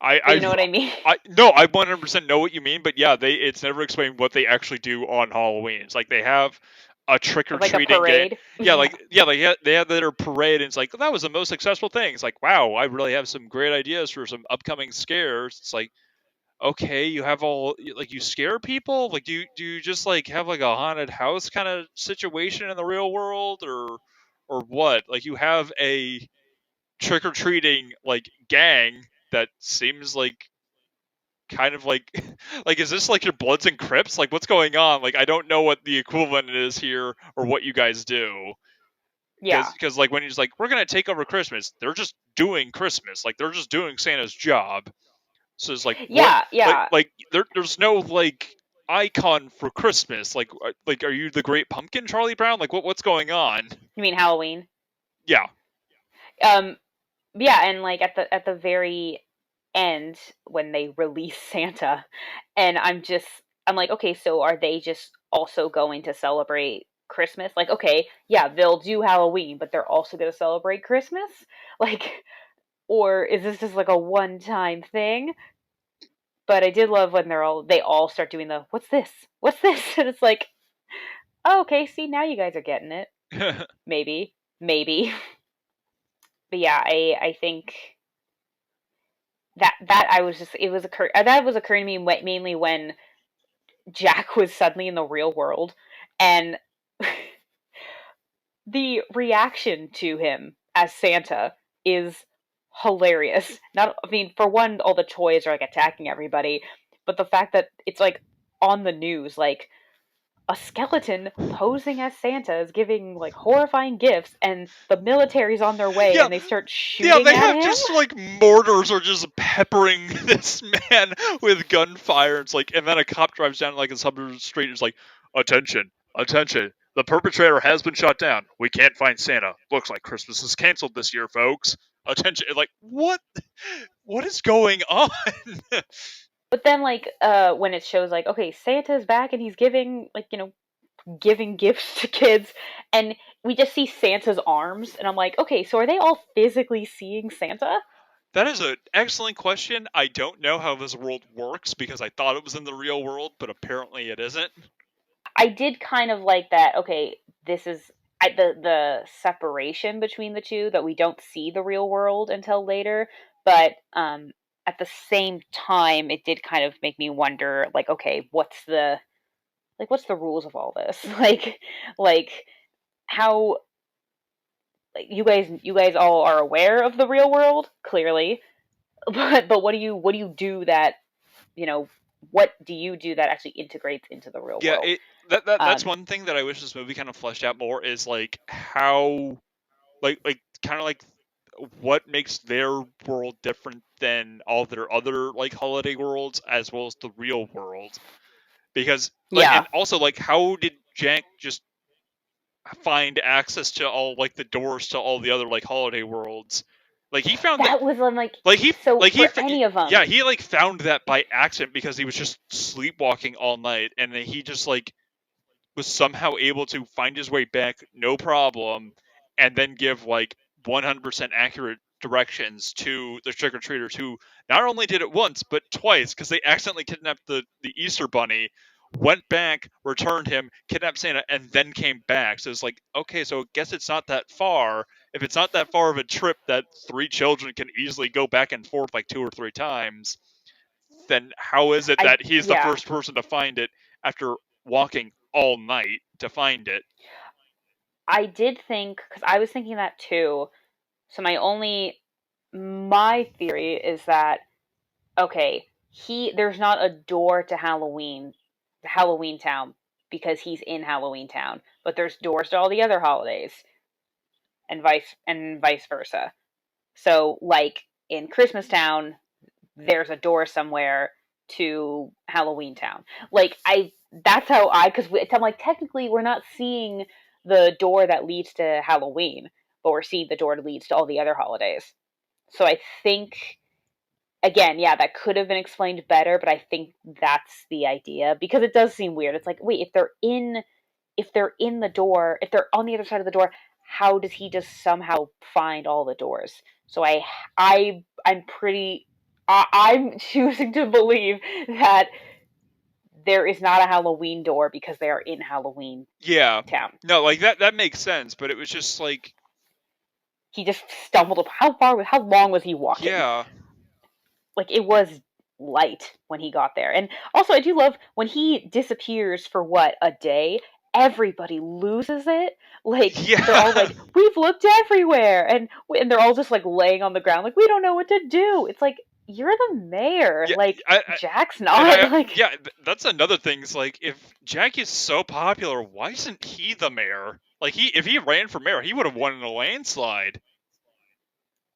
S2: But you know what I mean?
S1: I no, I 100% know what you mean, but yeah, it's never explained what they actually do on Halloween. It's like they have a trick or
S2: Like a
S1: treating game.
S2: parade.
S1: Yeah,
S2: Yeah.
S1: they have their parade, and it's like that was the most successful thing. It's like wow, I really have some great ideas for some upcoming scares. It's like okay, you have all like you scare people. Like do you just like have like a haunted house kind of situation in the real world, or what? Like you have a trick or treating like gang that seems like kind of like like is this like your Bloods and Crips? Like what's going on? Like I don't know what the equivalent is here or what you guys do.
S2: Yeah.
S1: Because like when he's like we're gonna take over Christmas, they're just doing Christmas. Like they're just doing Santa's job. So it's like what
S2: Yeah. Yeah.
S1: like there's no like icon for Christmas. Like are you the Great Pumpkin, Charlie Brown? Like what's going on?
S2: You mean Halloween?
S1: Yeah.
S2: um yeah, and like at the very end when they release Santa, and I'm like, okay, so are they just also going to celebrate Christmas? Like, okay, yeah, they'll do Halloween, but they're also going to celebrate Christmas? Like, or is this just like a one-time thing? But I did love when they all start doing the what's this? What's this? And it's like, oh, okay, see, now you guys are getting it. Maybe. Maybe. But yeah, I think that I was just it was occur that was occurring to me mainly when Jack was suddenly in the real world, and the reaction to him as Santa is hilarious. Not, I mean, for one, all the toys are like attacking everybody, but the fact that it's like on the news, like a skeleton posing as Santa is giving like horrifying gifts, and the military's on their way,
S1: Yeah,
S2: and they start
S1: yeah,
S2: shooting
S1: they
S2: at
S1: have
S2: him.
S1: just like mortars are just peppering this man with gunfire. It's like, and then a cop drives down like a suburban street and is like, "Attention, attention! The perpetrator has been shot down. We can't find Santa. Looks like Christmas is canceled this year, folks. Attention!" Like, what? What is going on?
S2: But then, like, when it shows, like, okay, Santa's back and he's giving, like, giving gifts to kids, and we just see Santa's arms, and I'm like, okay, so are they all physically seeing Santa?
S1: That is an excellent question. I don't know how this world works because I thought it was in the real world, but apparently it isn't.
S2: I did kind of like that. Okay, this is the separation between the two, that we don't see the real world until later, but at the same time, it did kind of make me wonder, like, okay, what's the rules of all this? Like how, like, you guys all are aware of the real world, clearly, but what do you do that, you know what do you do that actually integrates into the real
S1: Yeah,
S2: world?
S1: that's
S2: um
S1: one thing that I wish this movie kind of fleshed out more is like how like kind of like what makes their world different than all their other like holiday worlds as well as the real world because like
S2: yeah,
S1: and also like how did Jack just find access to all like the doors to all the other like holiday worlds like he found that
S2: that was, I'm like,
S1: like he
S2: so
S1: like he
S2: for any of them.
S1: yeah he like found that by accident because he was just sleepwalking all night and then he just like was somehow able to find his way back no problem and then give like 100% accurate directions to the trick-or-treaters who not only did it once but twice because they accidentally kidnapped the Easter bunny, went back, returned him, kidnapped Santa, and then came back. So it's like, okay, so I guess it's not that far. If it's not that far of a trip that three children can easily go back and forth like two or three times, then how is it
S2: I
S1: that he's the
S2: Yeah,
S1: first person to find it after walking all night to find it?
S2: I did think, because I was thinking that too. So my theory is that, okay, there's not a door to Halloween Town, because he's in Halloween Town, but there's doors to all the other holidays, and vice versa. So, like, in Christmas Town, there's a door somewhere to Halloween Town. Like, I that's how I because I'm like, technically we're not seeing the door that leads to Halloween, but we're seeing the door that leads to all the other holidays. So I think, again, yeah, that could have been explained better, but I think that's the idea because it does seem weird. It's like, wait, if they're in the door, if they're on the other side of the door, how does he just somehow find all the doors? So I'm pretty I'm choosing to believe that there is not a Halloween door because they are in Halloween
S1: Yeah.
S2: town.
S1: No, like that makes sense, but it was just like,
S2: He just stumbled up. How long was he walking?
S1: yeah.
S2: Like it was light when he got there. And also I do love when he disappears for what, a day, everybody loses it. Like they're all
S1: Yeah.
S2: like, we've looked everywhere, and they're all just like laying on the ground like we don't know what to do. It's like, you're the mayor.
S1: Yeah,
S2: Like
S1: I
S2: Jack's
S1: and
S2: not. Like,
S1: yeah, that's another thing. Is like, if Jack is so popular, why isn't he the mayor? Like, if he ran for mayor, he would have won in a landslide.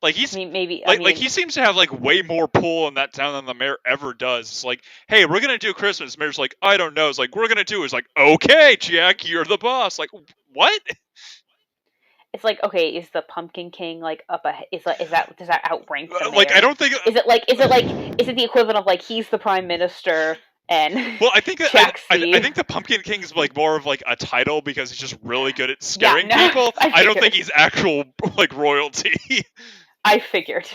S1: Like
S2: I mean, maybe,
S1: like he seems to have like way more pull in that town than the mayor ever does. It's like, hey, we're gonna do Christmas. Mayor's like, I don't know. It's like, we're gonna do. It's like, okay, Jack, you're the boss. Like, what?
S2: it's like, okay, is the Pumpkin King like up a is that does that outrank the
S1: Like, I
S2: mayor?
S1: don't think.
S2: Is it the equivalent of like he's the prime minister and
S1: Well, I think that
S2: Jack's
S1: I
S2: the
S1: think the Pumpkin King is like more of like a title because he's just really good at
S2: yeah,
S1: scaring
S2: no,
S1: people.
S2: I
S1: I don't think
S2: figured.
S1: he's actual like royalty.
S2: I figured.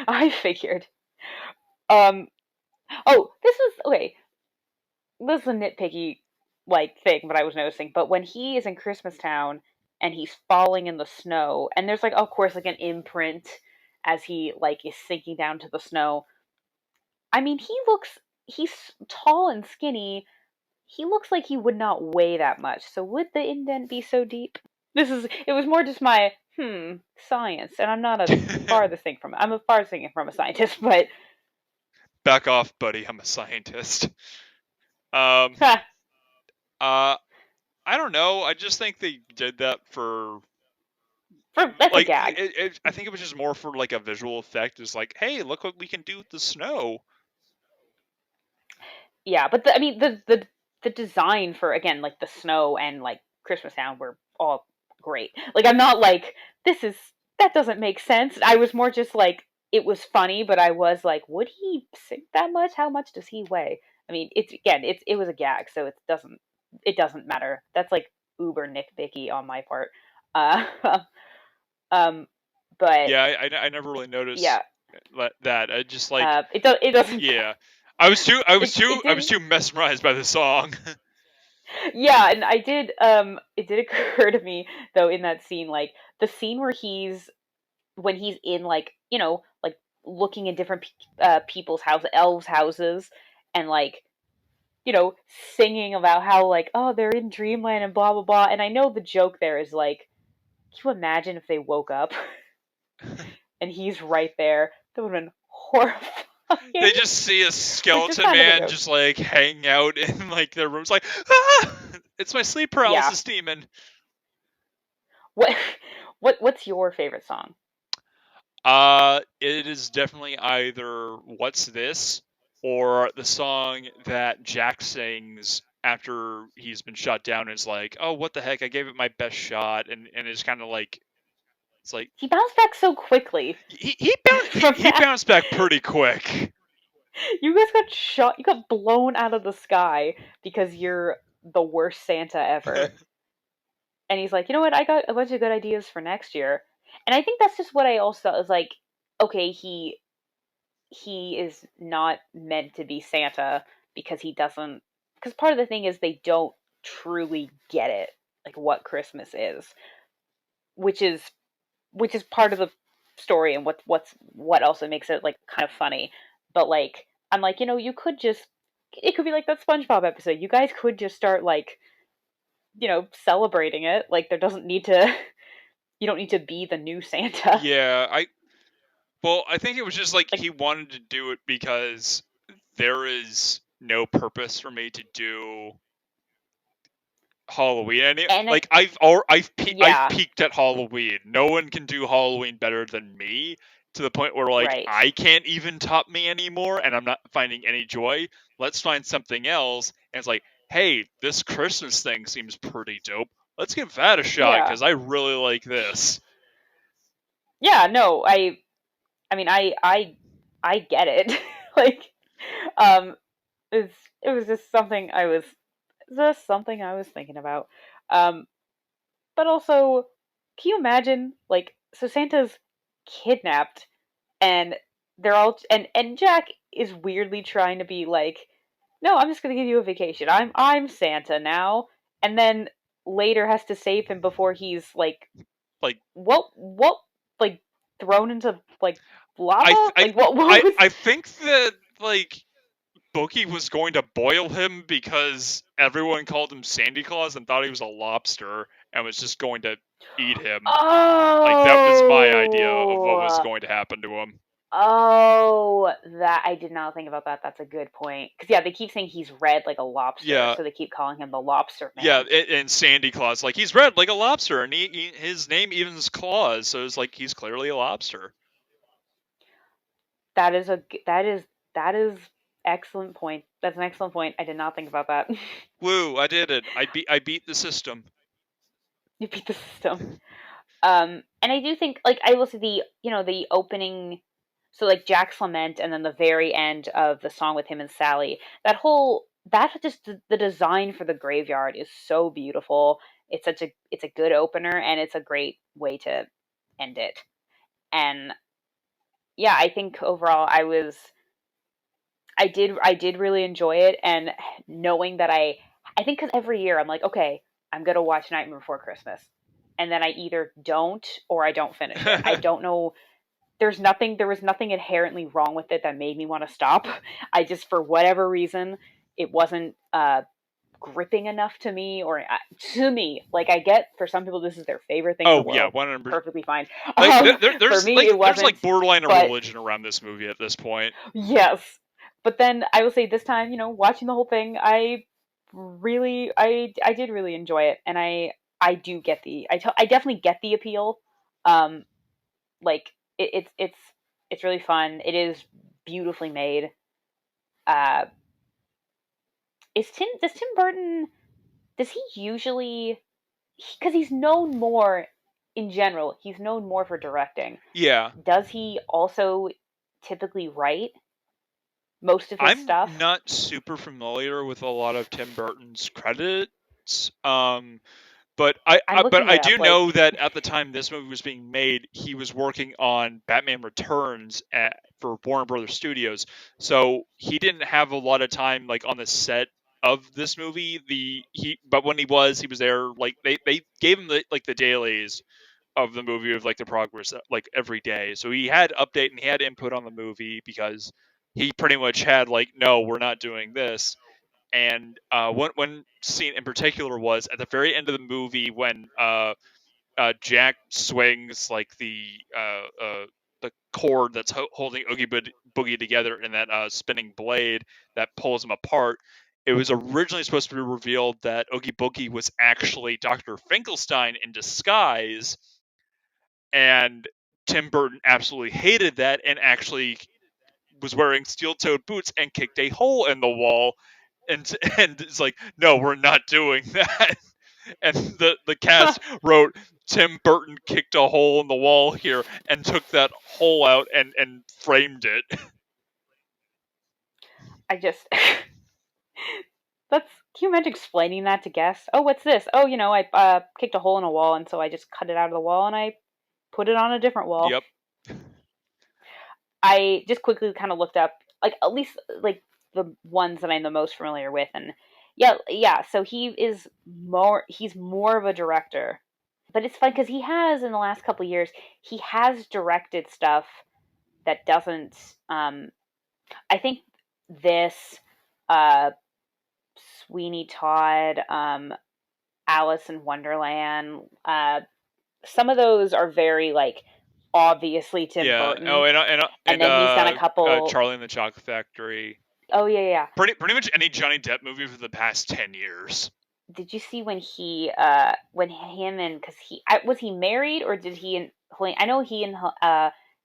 S2: I figured. Um. Oh, this is okay. This is a nitpicky like thing, but I was noticing. But when he is in Christmas Town and he's falling in the snow, and there's like, of course, like an imprint as he like is sinking down to the snow. I mean, he's tall and skinny. He looks like he would not weigh that much. So would the indent be so deep? It was more just my science, and I'm a farthest thing from a scientist, but
S1: Back off, buddy. I'm a scientist. Um. Uh. I don't know. I just think they did that for
S2: that's a
S1: like
S2: gag.
S1: I think it was just more for like a visual effect. It's like, hey, look what we can do with the snow.
S2: Yeah, but I mean the design for, again, like the snow and like Christmas Town were all great. Like I'm not like, this is that doesn't make sense. I was more just like, it was funny, but I was like, would he sink that much? How much does he weigh? I mean, it was a gag, so it doesn't matter. That's like uber nitpicky on my part. Uh, um, but
S1: Yeah, I never really noticed
S2: yeah,
S1: that. I just like,
S2: it doesn't.
S1: yeah. I was
S2: It
S1: too mesmerized by the song.
S2: Yeah, and it did occur to me though in that scene, like the scene where when he's in like, like looking in different people's elves houses, and like, singing about how like, oh, they're in dreamland and blah blah blah. And I know the joke there is like, can you imagine if they woke up and he's right there? That would have been
S1: They
S2: horrifying.
S1: just see a
S2: Which is
S1: skeleton
S2: kind of a
S1: man
S2: joke.
S1: just like hanging out in like their rooms, like, ah, it's my sleep
S2: Yeah.
S1: paralysis demon.
S2: What what's your favorite song?
S1: It is definitely either "What's This" or the song that Jack sings after he's been shot down. And is like, oh, what the heck? I gave it my best shot, and it's kind of like, it's like
S2: He bounced back so quickly from
S1: he
S2: that.
S1: bounced back pretty quick.
S2: You guys got shot. You got blown out of the sky because you're the worst Santa ever. And he's like, you know what? I got a bunch of good ideas for next year. And I think that's just what I also is like. Okay, he is not meant to be Santa because he doesn't. Because part of the thing is they don't truly get it, like what Christmas is, which is which is part of the story, and what also makes it like kind of funny. But like, I'm like, you could just, it could be like that SpongeBob episode. You guys could just start like, celebrating it. Like there doesn't need to you don't need to be the new Santa.
S1: Yeah, I think it was just like
S2: Like,
S1: he wanted to do it because there is no purpose for me to do Halloween. And
S2: and
S1: like I've
S2: yeah,
S1: peaked at Halloween. No one can do Halloween better than me, to the point where like
S2: right.
S1: I can't even top me anymore, and I'm not finding any joy. Let's find something else. And it's like, hey, this Christmas thing seems pretty dope. let's give that a shot
S2: Yeah.
S1: because I really like this.
S2: Yeah, no, I mean I get it. Like um it's it was just something I was thinking about. Um but also can you imagine like so Santa's kidnapped and they're all and Jack is weirdly trying to be like, no, I'm just gonna give you a vacation. I'm Santa now, and then later has to save him before he's like
S1: Like
S2: what like thrown into like
S1: I
S2: lava?
S1: th- I
S2: Like what
S1: I
S2: was?
S1: I think that like Bookie was going to boil him because everyone called him Sandy Claus and thought he was a lobster and was just going to eat him. Like that was my idea of what was
S2: Oh,
S1: going to happen to him.
S2: oh, that I did not think about that. That's a good point. Because yeah, they keep saying he's red like a lobster,
S1: Yeah,
S2: so they keep calling him the Lobster
S1: yeah,
S2: Man.
S1: and Sandy Claus, like he's red like a lobster, and his name even is Claus, so it's like he's clearly a lobster.
S2: That is that is excellent point. That's an excellent point. I did not think about that.
S1: Woo! I did it. I beat the system.
S2: You beat the system. And I do think like I will say the the opening, so like Jack's lament and then the very end of the song with him and Sally. That just the design for the graveyard is so beautiful. It's a good opener and it's a great way to end it. And yeah, I think overall I did really enjoy it, and knowing that I think because every year I'm like, okay, I'm gonna watch Nightmare Before Christmas, and then I either don't or I don't finish it. I don't know. There was nothing inherently wrong with it that made me want to stop. I just for whatever reason it wasn't gripping enough to me or to me. Like I get for some people this is their favorite thing in the
S1: Oh yeah,
S2: world.
S1: 100%.
S2: Perfectly fine.
S1: Like
S2: For me it
S1: there's
S2: wasn't.
S1: like borderline of
S2: But
S1: religion around this movie at this point.
S2: yes. But then I will say this time, watching the whole thing, I did really enjoy it, and I do get I definitely get the appeal. Um, like it's really fun. It is beautifully made. Uh, does Tim Burton does he usually because he's known more in general. He's known more for directing.
S1: Yeah,
S2: Does he also typically write most of his
S1: I'm
S2: stuff?
S1: not super familiar with a lot of Tim Burton's credits.
S2: I'm
S1: But
S2: looking
S1: I
S2: it
S1: do
S2: up.
S1: know
S2: Like
S1: that at the time this movie was being made, he was working on Batman Returns for Warner Brothers Studios, so he didn't have a lot of time like on the set of this movie. But when he was there. Like they gave him the dailies of the movie of like the progress like every day, so he had update and he had input on the movie because he pretty much had like, no, we're not doing this. And one scene in particular was at the very end of the movie when Jack swings like the cord that's holding Boogie together in that spinning blade that pulls him apart. It was originally supposed to be revealed that Oogie Boogie was actually Dr. Finkelstein in disguise, and Tim Burton absolutely hated that and actually was wearing steel-toed boots and kicked a hole in the wall, and and it's like, no, we're not doing that. And the cast wrote, Tim Burton kicked a hole in the wall here and took that hole out and framed it.
S2: I just that's can you imagine explaining that to guests? Oh, what's this? Oh, I kicked a hole in a wall, and so I just cut it out of the wall and I put it on a different wall.
S1: Yep.
S2: I just quickly kind of looked up, like at least like the ones that I'm the most familiar with, and yeah. So he's more of a director, but it's fun because he has in the last couple of years he has directed stuff that doesn't. I think this, uh, Sweeney Todd, Alice in Wonderland. Some of those are very like obviously Tim
S1: Yeah. Oh,
S2: Burton, and
S1: and
S2: then he's done a couple.
S1: Charlie and the Chocolate Factory.
S2: Oh yeah, yeah.
S1: Pretty much any Johnny Depp movie for the past 10 years.
S2: Did you see when him and because was he married or did he and I know he and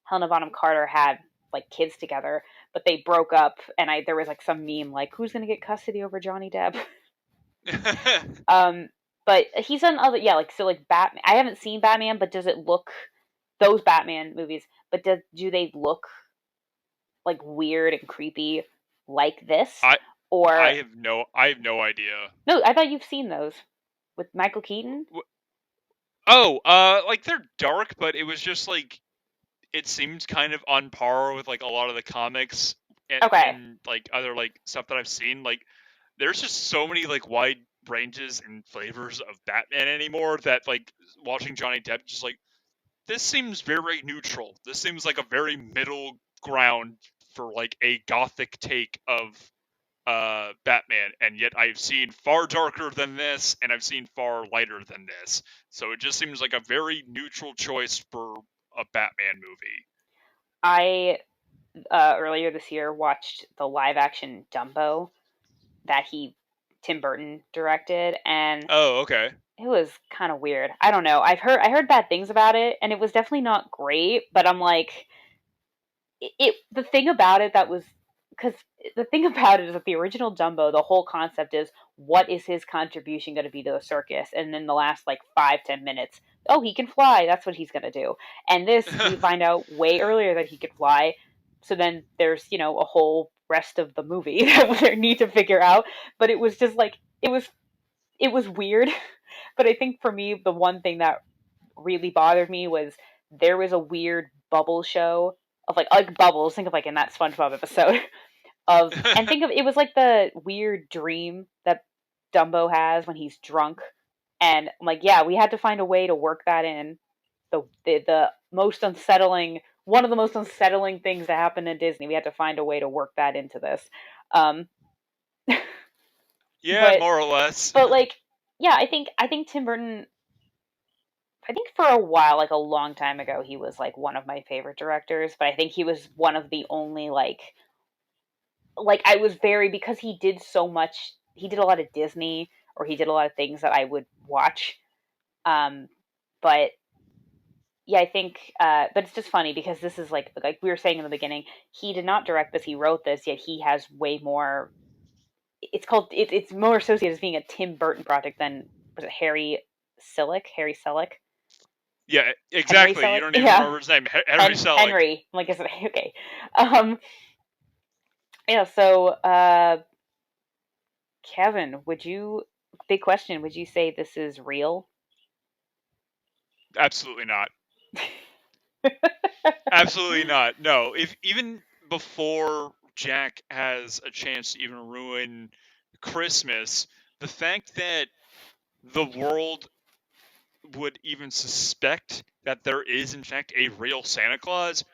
S2: Helena Bonham Carter had like kids together, but they broke up, and there was like some meme like who's gonna get custody over Johnny Depp. um But he's done other, yeah, like, so, like, Batman. I haven't seen Batman, but does it look, those Batman movies, but do they look like weird and creepy like this?
S1: I
S2: Or
S1: I have no idea.
S2: no, I thought you've seen those with Michael Keaton.
S1: Oh, like they're dark, but it was just like it seems kind of on par with like a lot of the comics
S2: Okay.
S1: and like other like stuff that I've seen. Like there's just so many like wide ranges and flavors of Batman anymore that like watching Johnny Depp just like this seems very neutral. This seems like a very middle ground for like a gothic take of Batman, and yet I've seen far darker than this, and I've seen far lighter than this. So it just seems like a very neutral choice for a Batman movie.
S2: I earlier this year watched the live action Dumbo that Tim Burton directed, and
S1: Oh, okay.
S2: it was kind of weird. I don't know. I heard bad things about it, and it was definitely not great. But I'm like, the thing about it that was, because the thing about it is that the original Dumbo, the whole concept is, what is his contribution going to be to the circus? And then the last like 5-10 minutes, oh, he can fly. That's what he's going to do. And this, we find out way earlier that he could fly. So then there's, a whole rest of the movie that we need to figure out. But it was just like, it was weird. But I think for me, the one thing that really bothered me was there was a weird bubble show of like bubbles. Think of like in that SpongeBob episode of, and think of, it was like the weird dream that Dumbo has when he's drunk, and I'm like, yeah, we had to find a way to work that in. The most unsettling, one of the most unsettling things that happened in Disney. We had to find a way to work that into this. Um,
S1: Yeah,
S2: but
S1: more or less.
S2: but like, yeah, I think Tim Burton, I think for a while, like a long time ago, he was like one of my favorite directors, but I think he was one of the only like I was very, because he did so much, he did a lot of Disney, or he did a lot of things that I would watch. But yeah, I think but it's just funny because this is like we were saying in the beginning, he did not direct this, he wrote this, yet he has way more, it's more associated as being a Tim Burton project than, was it Harry Selick?
S1: Yeah,
S2: Henry
S1: exactly. You
S2: Selick?
S1: don't even
S2: Yeah.
S1: remember his name. Henry Selick.
S2: Henry. I'm like, is it okay? Um, yeah. So, Kevin, big question? Would you say this is real?
S1: Absolutely not. Absolutely not. No. If even before Jack has a chance to even ruin Christmas, the fact that the world would even suspect that there is in fact a real Santa Claus,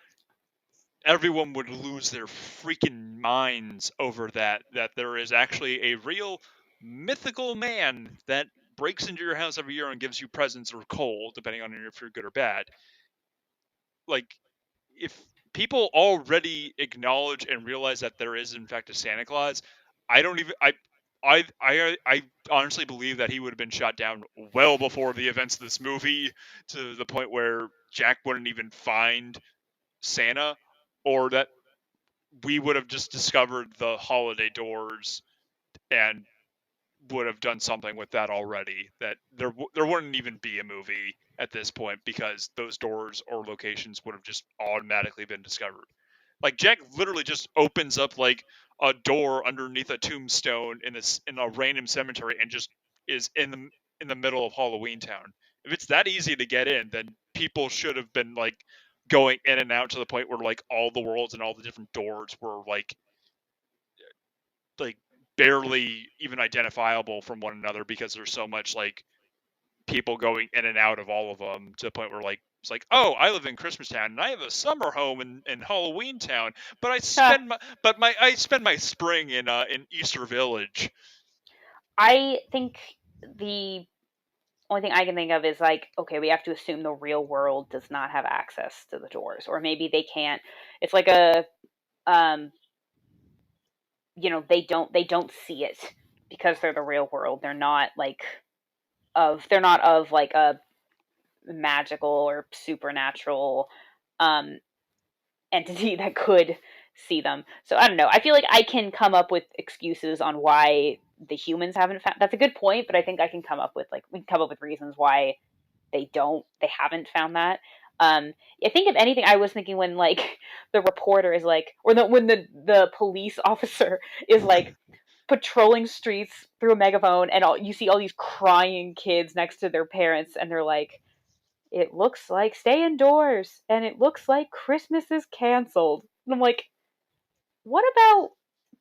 S1: everyone would lose their freaking minds over that there is actually a real mythical man that breaks into your house every year and gives you presents or coal, depending on if you're good or bad. Like if people already acknowledge and realize that there is in fact a Santa Claus, I don't even I honestly believe that he would have been shot down well before the events of this movie, to the point where Jack wouldn't even find Santa, or that we would have just discovered the holiday doors and would have done something with that already. That there wouldn't even be a movie at this point because those doors or locations would have just automatically been discovered. Like Jack literally just opens up like a door underneath a tombstone in a random cemetery and just is in the middle of Halloween Town. If it's that easy to get in, then people should have been like going in and out to the point where like all the worlds and all the different doors were like barely even identifiable from one another because there's so much like people going in and out of all of them, to the point where like it's like, oh, I live in Christmas Town and I have a summer home in Halloween Town, but I spend my spring in Easter Village.
S2: I think the only thing I can think of is like, okay, we have to assume the real world does not have access to the doors, or maybe they can't. It's like um, they don't see it because they're the real world. They're not of like a magical or supernatural um entity that could see them. So I don't know. I feel like I can come up with excuses on why the humans haven't found. That's a good point, but I think I can come up with we can come up with reasons why they haven't found that. I think if anything, I was thinking when like the reporter is like, or when the police officer is like patrolling streets through a megaphone, and you see all these crying kids next to their parents, and they're like, "It looks like stay indoors, and it looks like Christmas is canceled." And I'm like, "What about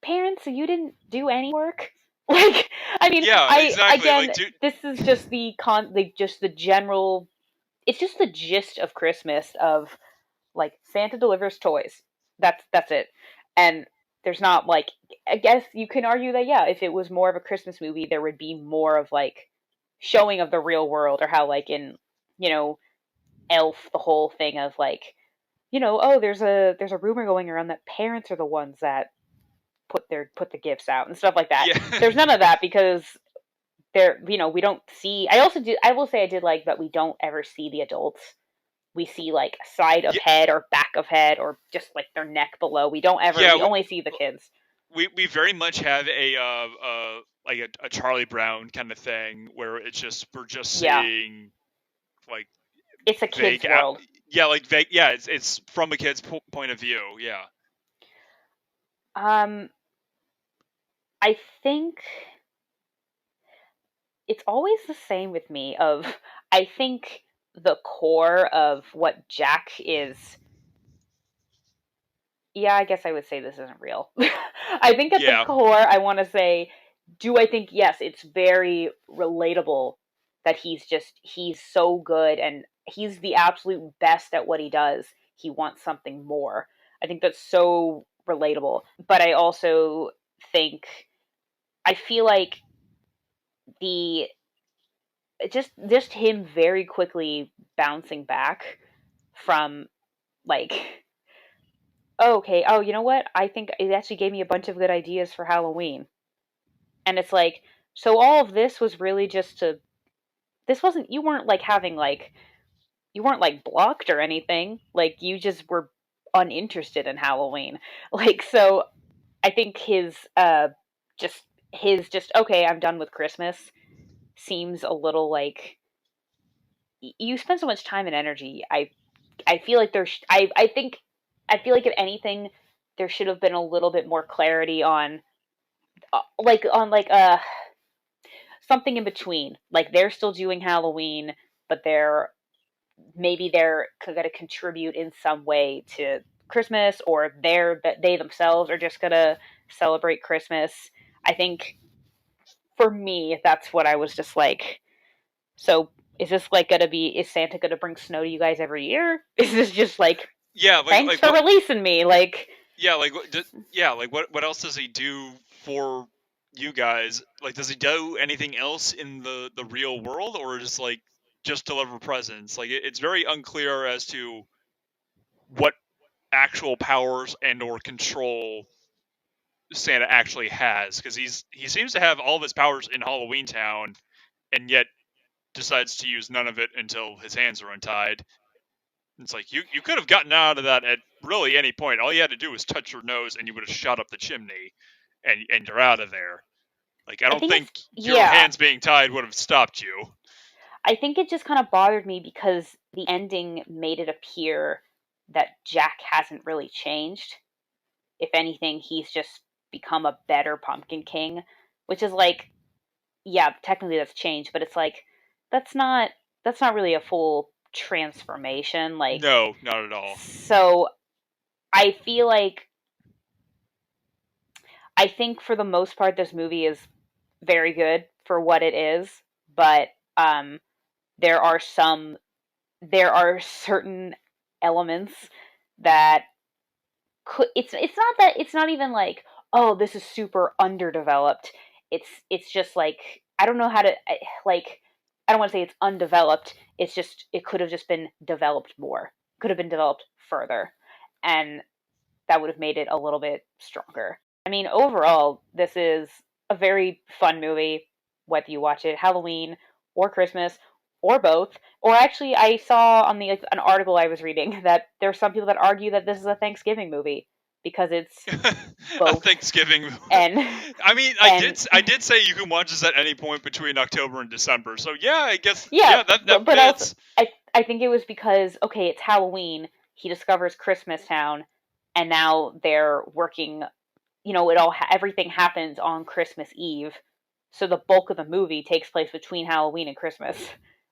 S2: parents? You didn't do any work." Like, I mean,
S1: Yeah,
S2: I
S1: exactly.
S2: again,
S1: Like, dude,
S2: this is just just the general. It's just the gist of Christmas of like Santa delivers toys. That's it. And there's not like, I guess you can argue that yeah, if it was more of a Christmas movie, there would be more of like showing of the real world, or how like in, you know, Elf, the whole thing of like, oh, there's a rumor going around that parents are the ones that put the gifts out and stuff like that.
S1: yeah,
S2: There's none of that because we don't see. I will say I did like that we don't ever see the adults. We see like side of
S1: yeah,
S2: head or back of head or just like their neck below.
S1: yeah.
S2: We only see the kids.
S1: We very much have like a Charlie Brown kind of thing where it's just we're just
S2: Yeah.
S1: seeing like
S2: It's a kid's
S1: vague out,
S2: world.
S1: yeah, like vague, yeah, it's from a kid's point of view, yeah.
S2: Um I think it's always the same with me of I think the core of what Jack is. Yeah, I guess I would say this isn't real. I think at the
S1: Yeah,
S2: core, I want to say, do I think, yes, it's very relatable that he's so good and he's the absolute best at what he does. He wants something more. I think that's so relatable. But I also think, I feel like the, just him very quickly bouncing back from like, oh, okay, oh, you know what? I think it actually gave me a bunch of good ideas for Halloween. And it's like, so all of this was really just to, this wasn't, you weren't like blocked or anything. Like, you just were uninterested in Halloween. Like, so I think just just, okay, I'm done with Christmas seems a little like, you spend so much time and energy. I feel like I feel like if anything, there should have been a little bit more clarity on, on something in between. Like they're still doing Halloween, but they're gonna contribute in some way to Christmas, or they themselves are just gonna celebrate Christmas. I think for me, that's what I was just like. So is this like gonna be? Is Santa gonna bring snow to you guys every year? Is this just like,
S1: yeah,
S2: thanks
S1: like
S2: for
S1: what,
S2: releasing me? Like,
S1: yeah, like yeah, like what else does he do for you guys? Like, does he do anything else in the real world, or just deliver presents? Like, it's very unclear as to what actual powers and or control Santa actually has, because he seems to have all of his powers in Halloween Town, and yet decides to use none of it until his hands are untied. It's like you could have gotten out of that at really any point. All you had to do was touch your nose, and you would have shot up the chimney, and you're out of there. Like, I
S2: I
S1: don't
S2: think
S1: think
S2: it's,
S1: your
S2: yeah.
S1: hands being tied would have stopped you.
S2: I think it just kind of bothered me because the ending made it appear that Jack hasn't really changed. If anything, he's just become a better Pumpkin King, which is like, yeah, technically that's changed, but it's like that's not that's not really a full transformation. Like,
S1: No, not at all.
S2: so I feel like, I think for the most part this movie is very good for what it is, but um there are some there are certain elements that it's not that, it's not even like, oh, this is super underdeveloped. It's just like, I don't know how to, like, I don't want to say it's undeveloped. It's just, it could have just been developed more. Could have been developed further, and that would have made it a little bit stronger. I mean, overall, this is a very fun movie, whether you watch it Halloween or Christmas or both. Or actually, I saw on the an article I was reading that there are some people that argue that this is a Thanksgiving movie. because it's
S1: A
S2: both.
S1: Thanksgiving.
S2: And
S1: I mean, I did say you can watch this at any point between October and December. So yeah, I guess
S2: yeah,
S1: that
S2: but also
S1: fits.
S2: I think it was because, okay, it's Halloween. He discovers Christmas Town, and now they're working. Everything happens on Christmas Eve, so the bulk of the movie takes place between Halloween and Christmas,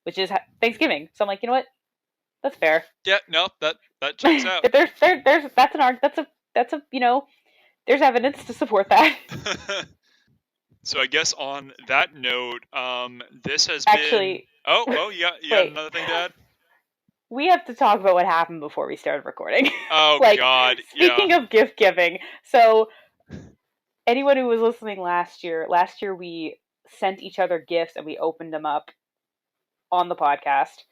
S2: which is Thanksgiving. So I'm like, you know what? That's fair.
S1: Yeah, no, that checks out.
S2: there's that's a there's evidence to support that.
S1: So I guess on that note, this has been.
S2: Actually,
S1: Oh, you got
S2: wait.
S1: another thing to add?
S2: We have to talk about what happened before we started recording.
S1: Oh
S2: Like,
S1: God, yeah.
S2: speaking of gift giving, so anyone who was listening last year we sent each other gifts and we opened them up on the podcast,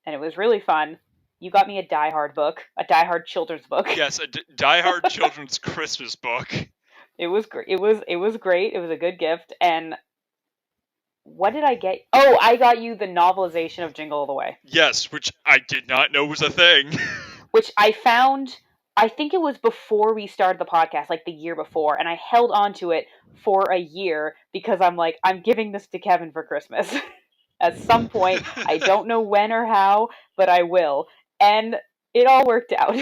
S2: and it was really fun. You got me a Die Hard book, a Die Hard children's book.
S1: Yes, a Die Hard children's Christmas book.
S2: It was great. It was great. It was a good gift. And what did I get? Oh, I got you the novelization of Jingle All the Way.
S1: Yes, which I did not know was a thing.
S2: Which I found, I think it was before we started the podcast, like the year before, and I held on to it for a year because I'm like, I'm giving this to Kevin for Christmas. At some point, I don't know when or how, but I will. And it all worked out.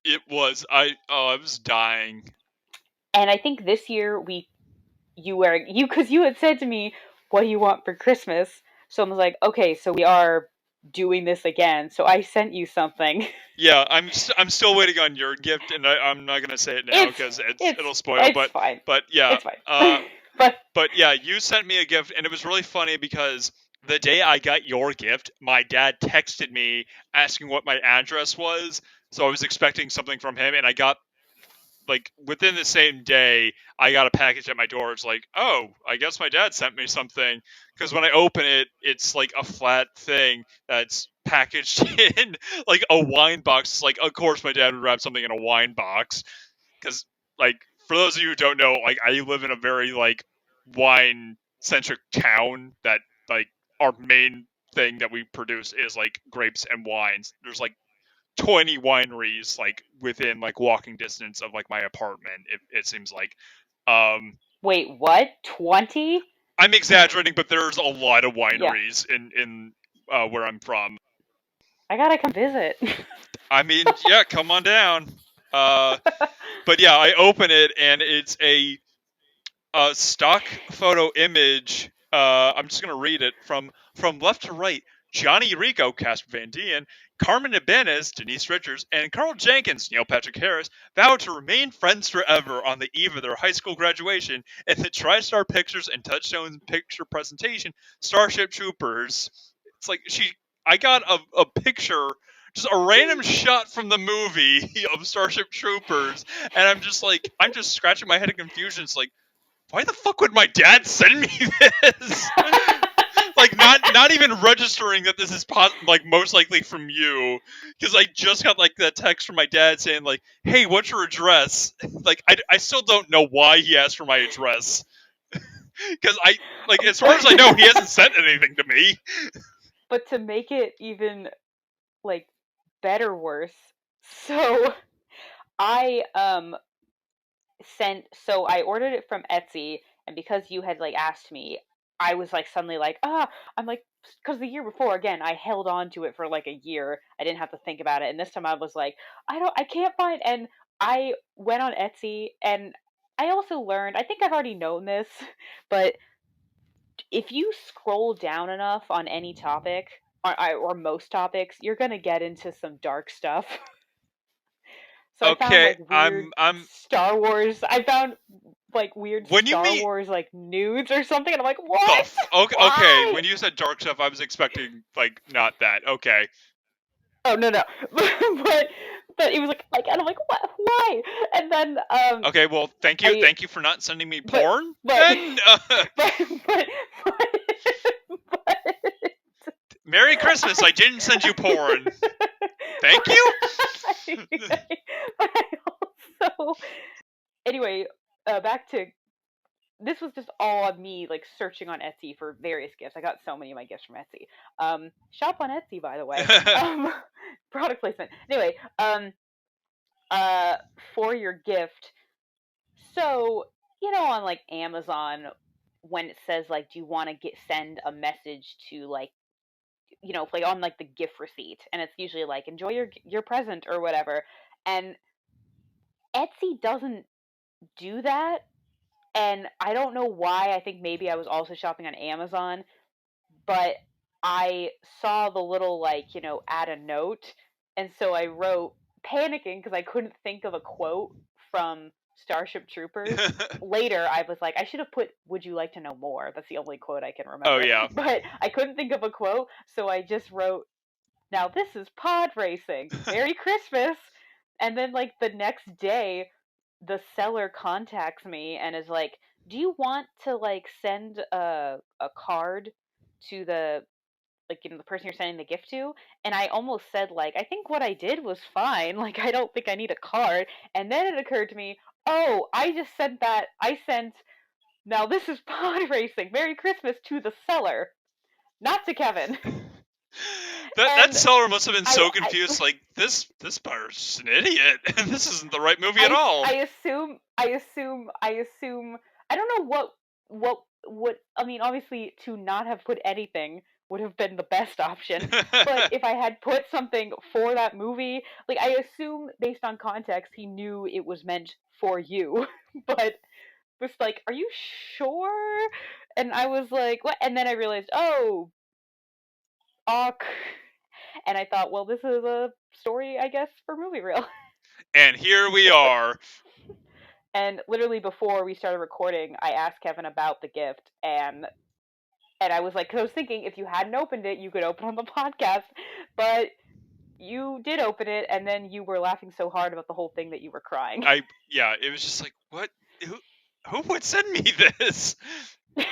S1: It was I was dying.
S2: And I think this year because you had said to me, what do you want for Christmas? So I was like, okay, so we are doing this again. So I sent you something.
S1: Yeah, I'm still waiting on your gift, and I'm not gonna say it now because it'll spoil.
S2: It's fine.
S1: But yeah,
S2: It's fine.
S1: but yeah, you sent me a gift, and it was really funny because the day I got your gift, my dad texted me asking what my address was. So I was expecting something from him, and I got like within the same day, I got a package at my door. It's like, oh, I guess my dad sent me something. Because when I open it, it's like a flat thing that's packaged in like a wine box. It's like, of course, my dad would wrap something in a wine box. Because, like, for those of you who don't know, like, I live in a very like wine centric town that like our main thing that we produce is like grapes and wines. There's like 20 wineries like within like walking distance of like my apartment. It seems like
S2: Wait, what? 20?
S1: I'm exaggerating, but there's a lot of
S2: Yeah.
S1: wineries in where I'm from.
S2: I gotta come visit.
S1: I mean, yeah, come on down. But yeah, I open it and it's a stock photo image. I'm just gonna read it from left to right. Johnny Rico, Casper Van Dien, Carmen Ibanez, Denise Richards, and Carl Jenkins, Neil Patrick Harris, vowed to remain friends forever on the eve of their high school graduation in the TriStar Pictures and Touchstone picture presentation, Starship Troopers. It's like I got a picture, just a random shot from the movie of Starship Troopers, and I'm just scratching my head in confusion. It's like, why the fuck would my dad send me this? Like, not even registering that this is like most likely from you, because I just got like that text from my dad saying like, "Hey, what's your address?" Like, I still don't know why he asked for my address, because I like as far as I know he hasn't sent anything to me.
S2: But to make it even like better worse, so I I ordered it from Etsy, and because you had like asked me, I was like suddenly like, I'm like, because the year before, again, I held on to it for like a year. I didn't have to think about it, and this time I was like, I can't find. And I went on Etsy, and I also learned, I think I've already known this, but if you scroll down enough on any topic, or most topics, you're gonna get into some dark stuff. So I found
S1: Okay,
S2: like weird
S1: I'm
S2: Star Wars. I found like weird
S1: when you
S2: Star
S1: meet
S2: Wars like nudes or something, and I'm like, what?
S1: okay,
S2: Why?
S1: when you said dark stuff, I was expecting like not that. Okay.
S2: Oh no, but it was like, and I'm like, what? Why? And then
S1: Okay, well, thank you for not sending me
S2: but
S1: porn.
S2: but
S1: Then,
S2: but but but,
S1: Merry Christmas! I didn't send you porn. Thank you.
S2: but I also, anyway, back to, this was just all on me, like searching on Etsy for various gifts. I got so many of my gifts from Etsy. Shop on Etsy, by the way. Product placement. Anyway, for your gift. So, on like Amazon, when it says like, do you want to send a message to like, like on like the gift receipt, and it's usually like, enjoy your present or whatever. And Etsy doesn't do that, and I don't know why. I think maybe I was also shopping on Amazon, but I saw the little like, add a note, and so I wrote, panicking because I couldn't think of a quote from Starship Troopers. Later, I was like, I should have put, "Would you like to know more?" That's the only quote I can
S1: Oh
S2: remember.
S1: yeah.
S2: But I couldn't think of a quote, so I just wrote, "Now this is pod racing. Merry Christmas." And then like the next day, the seller contacts me and is like, "Do you want to like send a card to the like, the person you're sending the gift to?" And I almost said like, "I think what I did was fine. Like, I don't think I need a card." And then it occurred to me, "Oh, I just sent that. I sent, now this is pod racing. Merry Christmas to the seller, not to Kevin."
S1: That
S2: And
S1: seller must have been so
S2: I
S1: confused, like, this buyer's an idiot, and this isn't the right movie at all.
S2: I assume I don't know what I mean, obviously to not have put anything would have been the best option, but if I had put something for that movie, like, I assume based on context he knew it was meant for you. But was like, "Are you sure?" And I was like, "What?" And then I realized, "Oh, awk." And I thought, well, this is a story, I guess, for movie reel.
S1: And here we are.
S2: And literally before we started recording, I asked Kevin about the gift, and I was like, because I was thinking if you hadn't opened it, you could open on the podcast, but you did open it, and then you were laughing so hard about the whole thing that you were crying.
S1: Yeah, it was just like, what? Who would send me this?
S2: I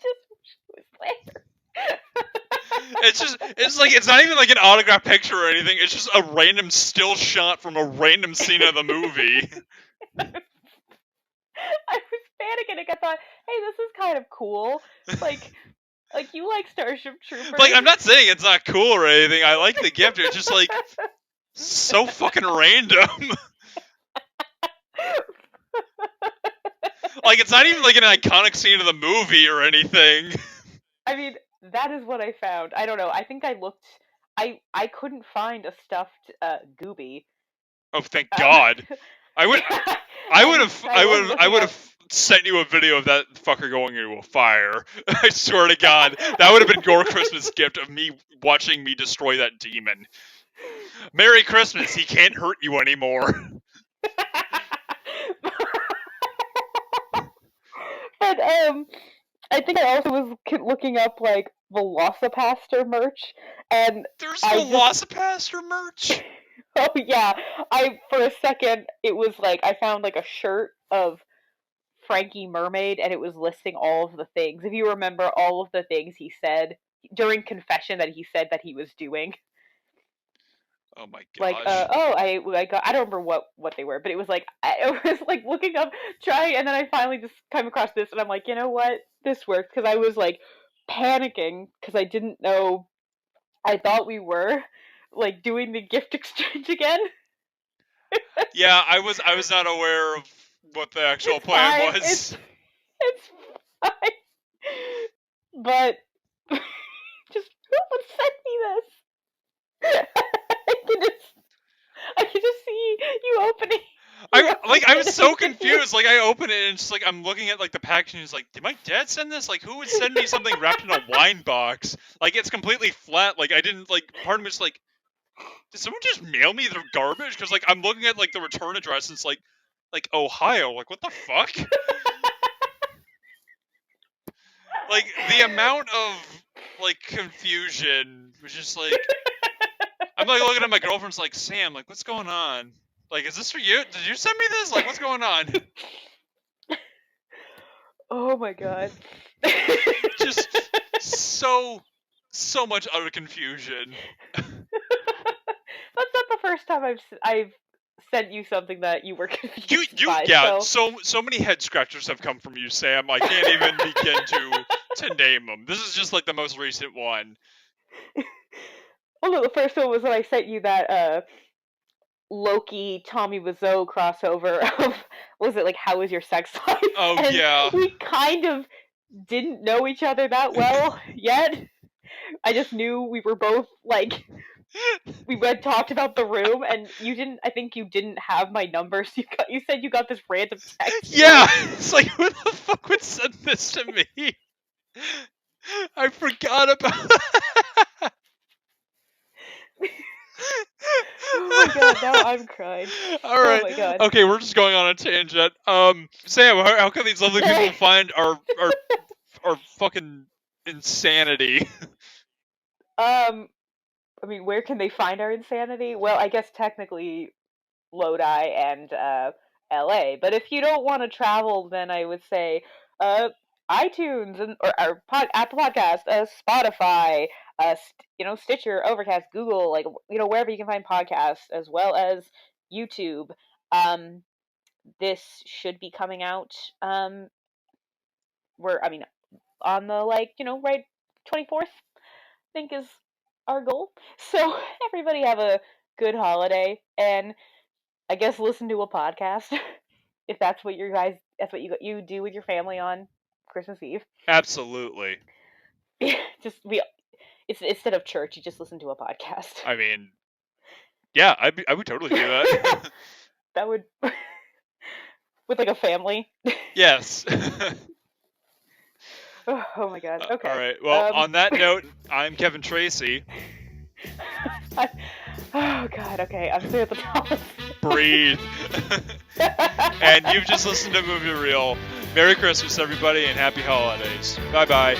S2: just wish it was there.
S1: It's like, it's not even like an autographed picture or anything. It's just a random still shot from a random scene of the movie.
S2: I was panicking. I thought, hey, this is kind of cool. Like you like Starship Troopers.
S1: Like, I'm not saying it's not cool or anything. I like the gift. It's just like so fucking random. Like, it's not even like an iconic scene of the movie or anything.
S2: I mean, that is what I found. I don't know. I think I looked. I couldn't find a stuffed Gooby.
S1: Oh, thank God. I would
S2: up.
S1: have sent you a video of that fucker going into a fire. I swear to God, that would have been your Christmas gift of me watching me destroy that demon. Merry Christmas. He can't hurt you anymore.
S2: But I think I also was looking up like Velocipaster merch, and
S1: There's Velocipaster merch.
S2: Oh yeah, for a second it was like I found like a shirt of Frankie Mermaid, and it was listing all of the things. If you remember all of the things he said during confession that he said that he was doing.
S1: Oh my
S2: Like,
S1: gosh.
S2: I don't remember what they were, but it was like, I was like looking up, trying, and then I finally just came across this, and I'm like, you know what, this works, because I was like panicking because I didn't know. I thought we were like doing the gift exchange again.
S1: Yeah, I was not aware of what the actual plan was.
S2: It's fine, but just who would send me this? I can just see you opening.
S1: I was so confused. Like, I open it and it's like I'm looking at like the packaging. And it's like, did my dad send this? Like, who would send me something wrapped in a wine box? Like, it's completely flat. Like, I didn't like. Part of me is like, did someone just mail me their garbage? Because like I'm looking at like the return address and it's like Ohio. Like, what the fuck? Like, the amount of like confusion was just like. I'm like looking at my girlfriend's like, Sam, like, what's going on? Like, is this for you? Did you send me this? Like, what's going on?
S2: Oh my God.
S1: Just so much utter confusion.
S2: That's not the first time I've sent you something that you were confused by.
S1: Yeah, so many head scratchers have come from you, Sam. I can't even begin to name them. This is just like the most recent one.
S2: Well, no, the first one was when I sent you that Loki Tommy Wiseau crossover of, was it like How Is Your Sex Life?
S1: Oh,
S2: And
S1: yeah.
S2: we kind of didn't know each other that well yet. I just knew we were both like, we had talked about The Room, and I think you didn't have my number, so you said you got this random text.
S1: Yeah, it's like, who the fuck would send this to me? I forgot about that.
S2: Oh my god, now I'm crying.
S1: All right.
S2: Oh my god.
S1: Okay, we're just going on a tangent. Sam, how can these lovely people find our fucking insanity?
S2: I mean, where can they find our insanity? Well, I guess technically Lodi and LA. But if you don't want to travel, then I would say iTunes or Apple Podcast, Spotify, Stitcher, Overcast, Google, like wherever you can find podcasts, as well as YouTube. This should be coming out. On the right 24th, I think is our goal. So everybody have a good holiday, and I guess listen to a podcast if that's what that's what you do with your family on Christmas Eve.
S1: Absolutely.
S2: It's instead of church, you just listen to a podcast.
S1: I mean, yeah, I would totally do that.
S2: That would with like a family.
S1: Yes.
S2: Oh my god. Okay.
S1: All right. Well, on that note, I'm Kevin Tracy.
S2: Oh god. Okay. I'm still at the top.
S1: Breathe. And you've just listened to Movie Reel. Merry Christmas, everybody, and happy holidays. Bye-bye.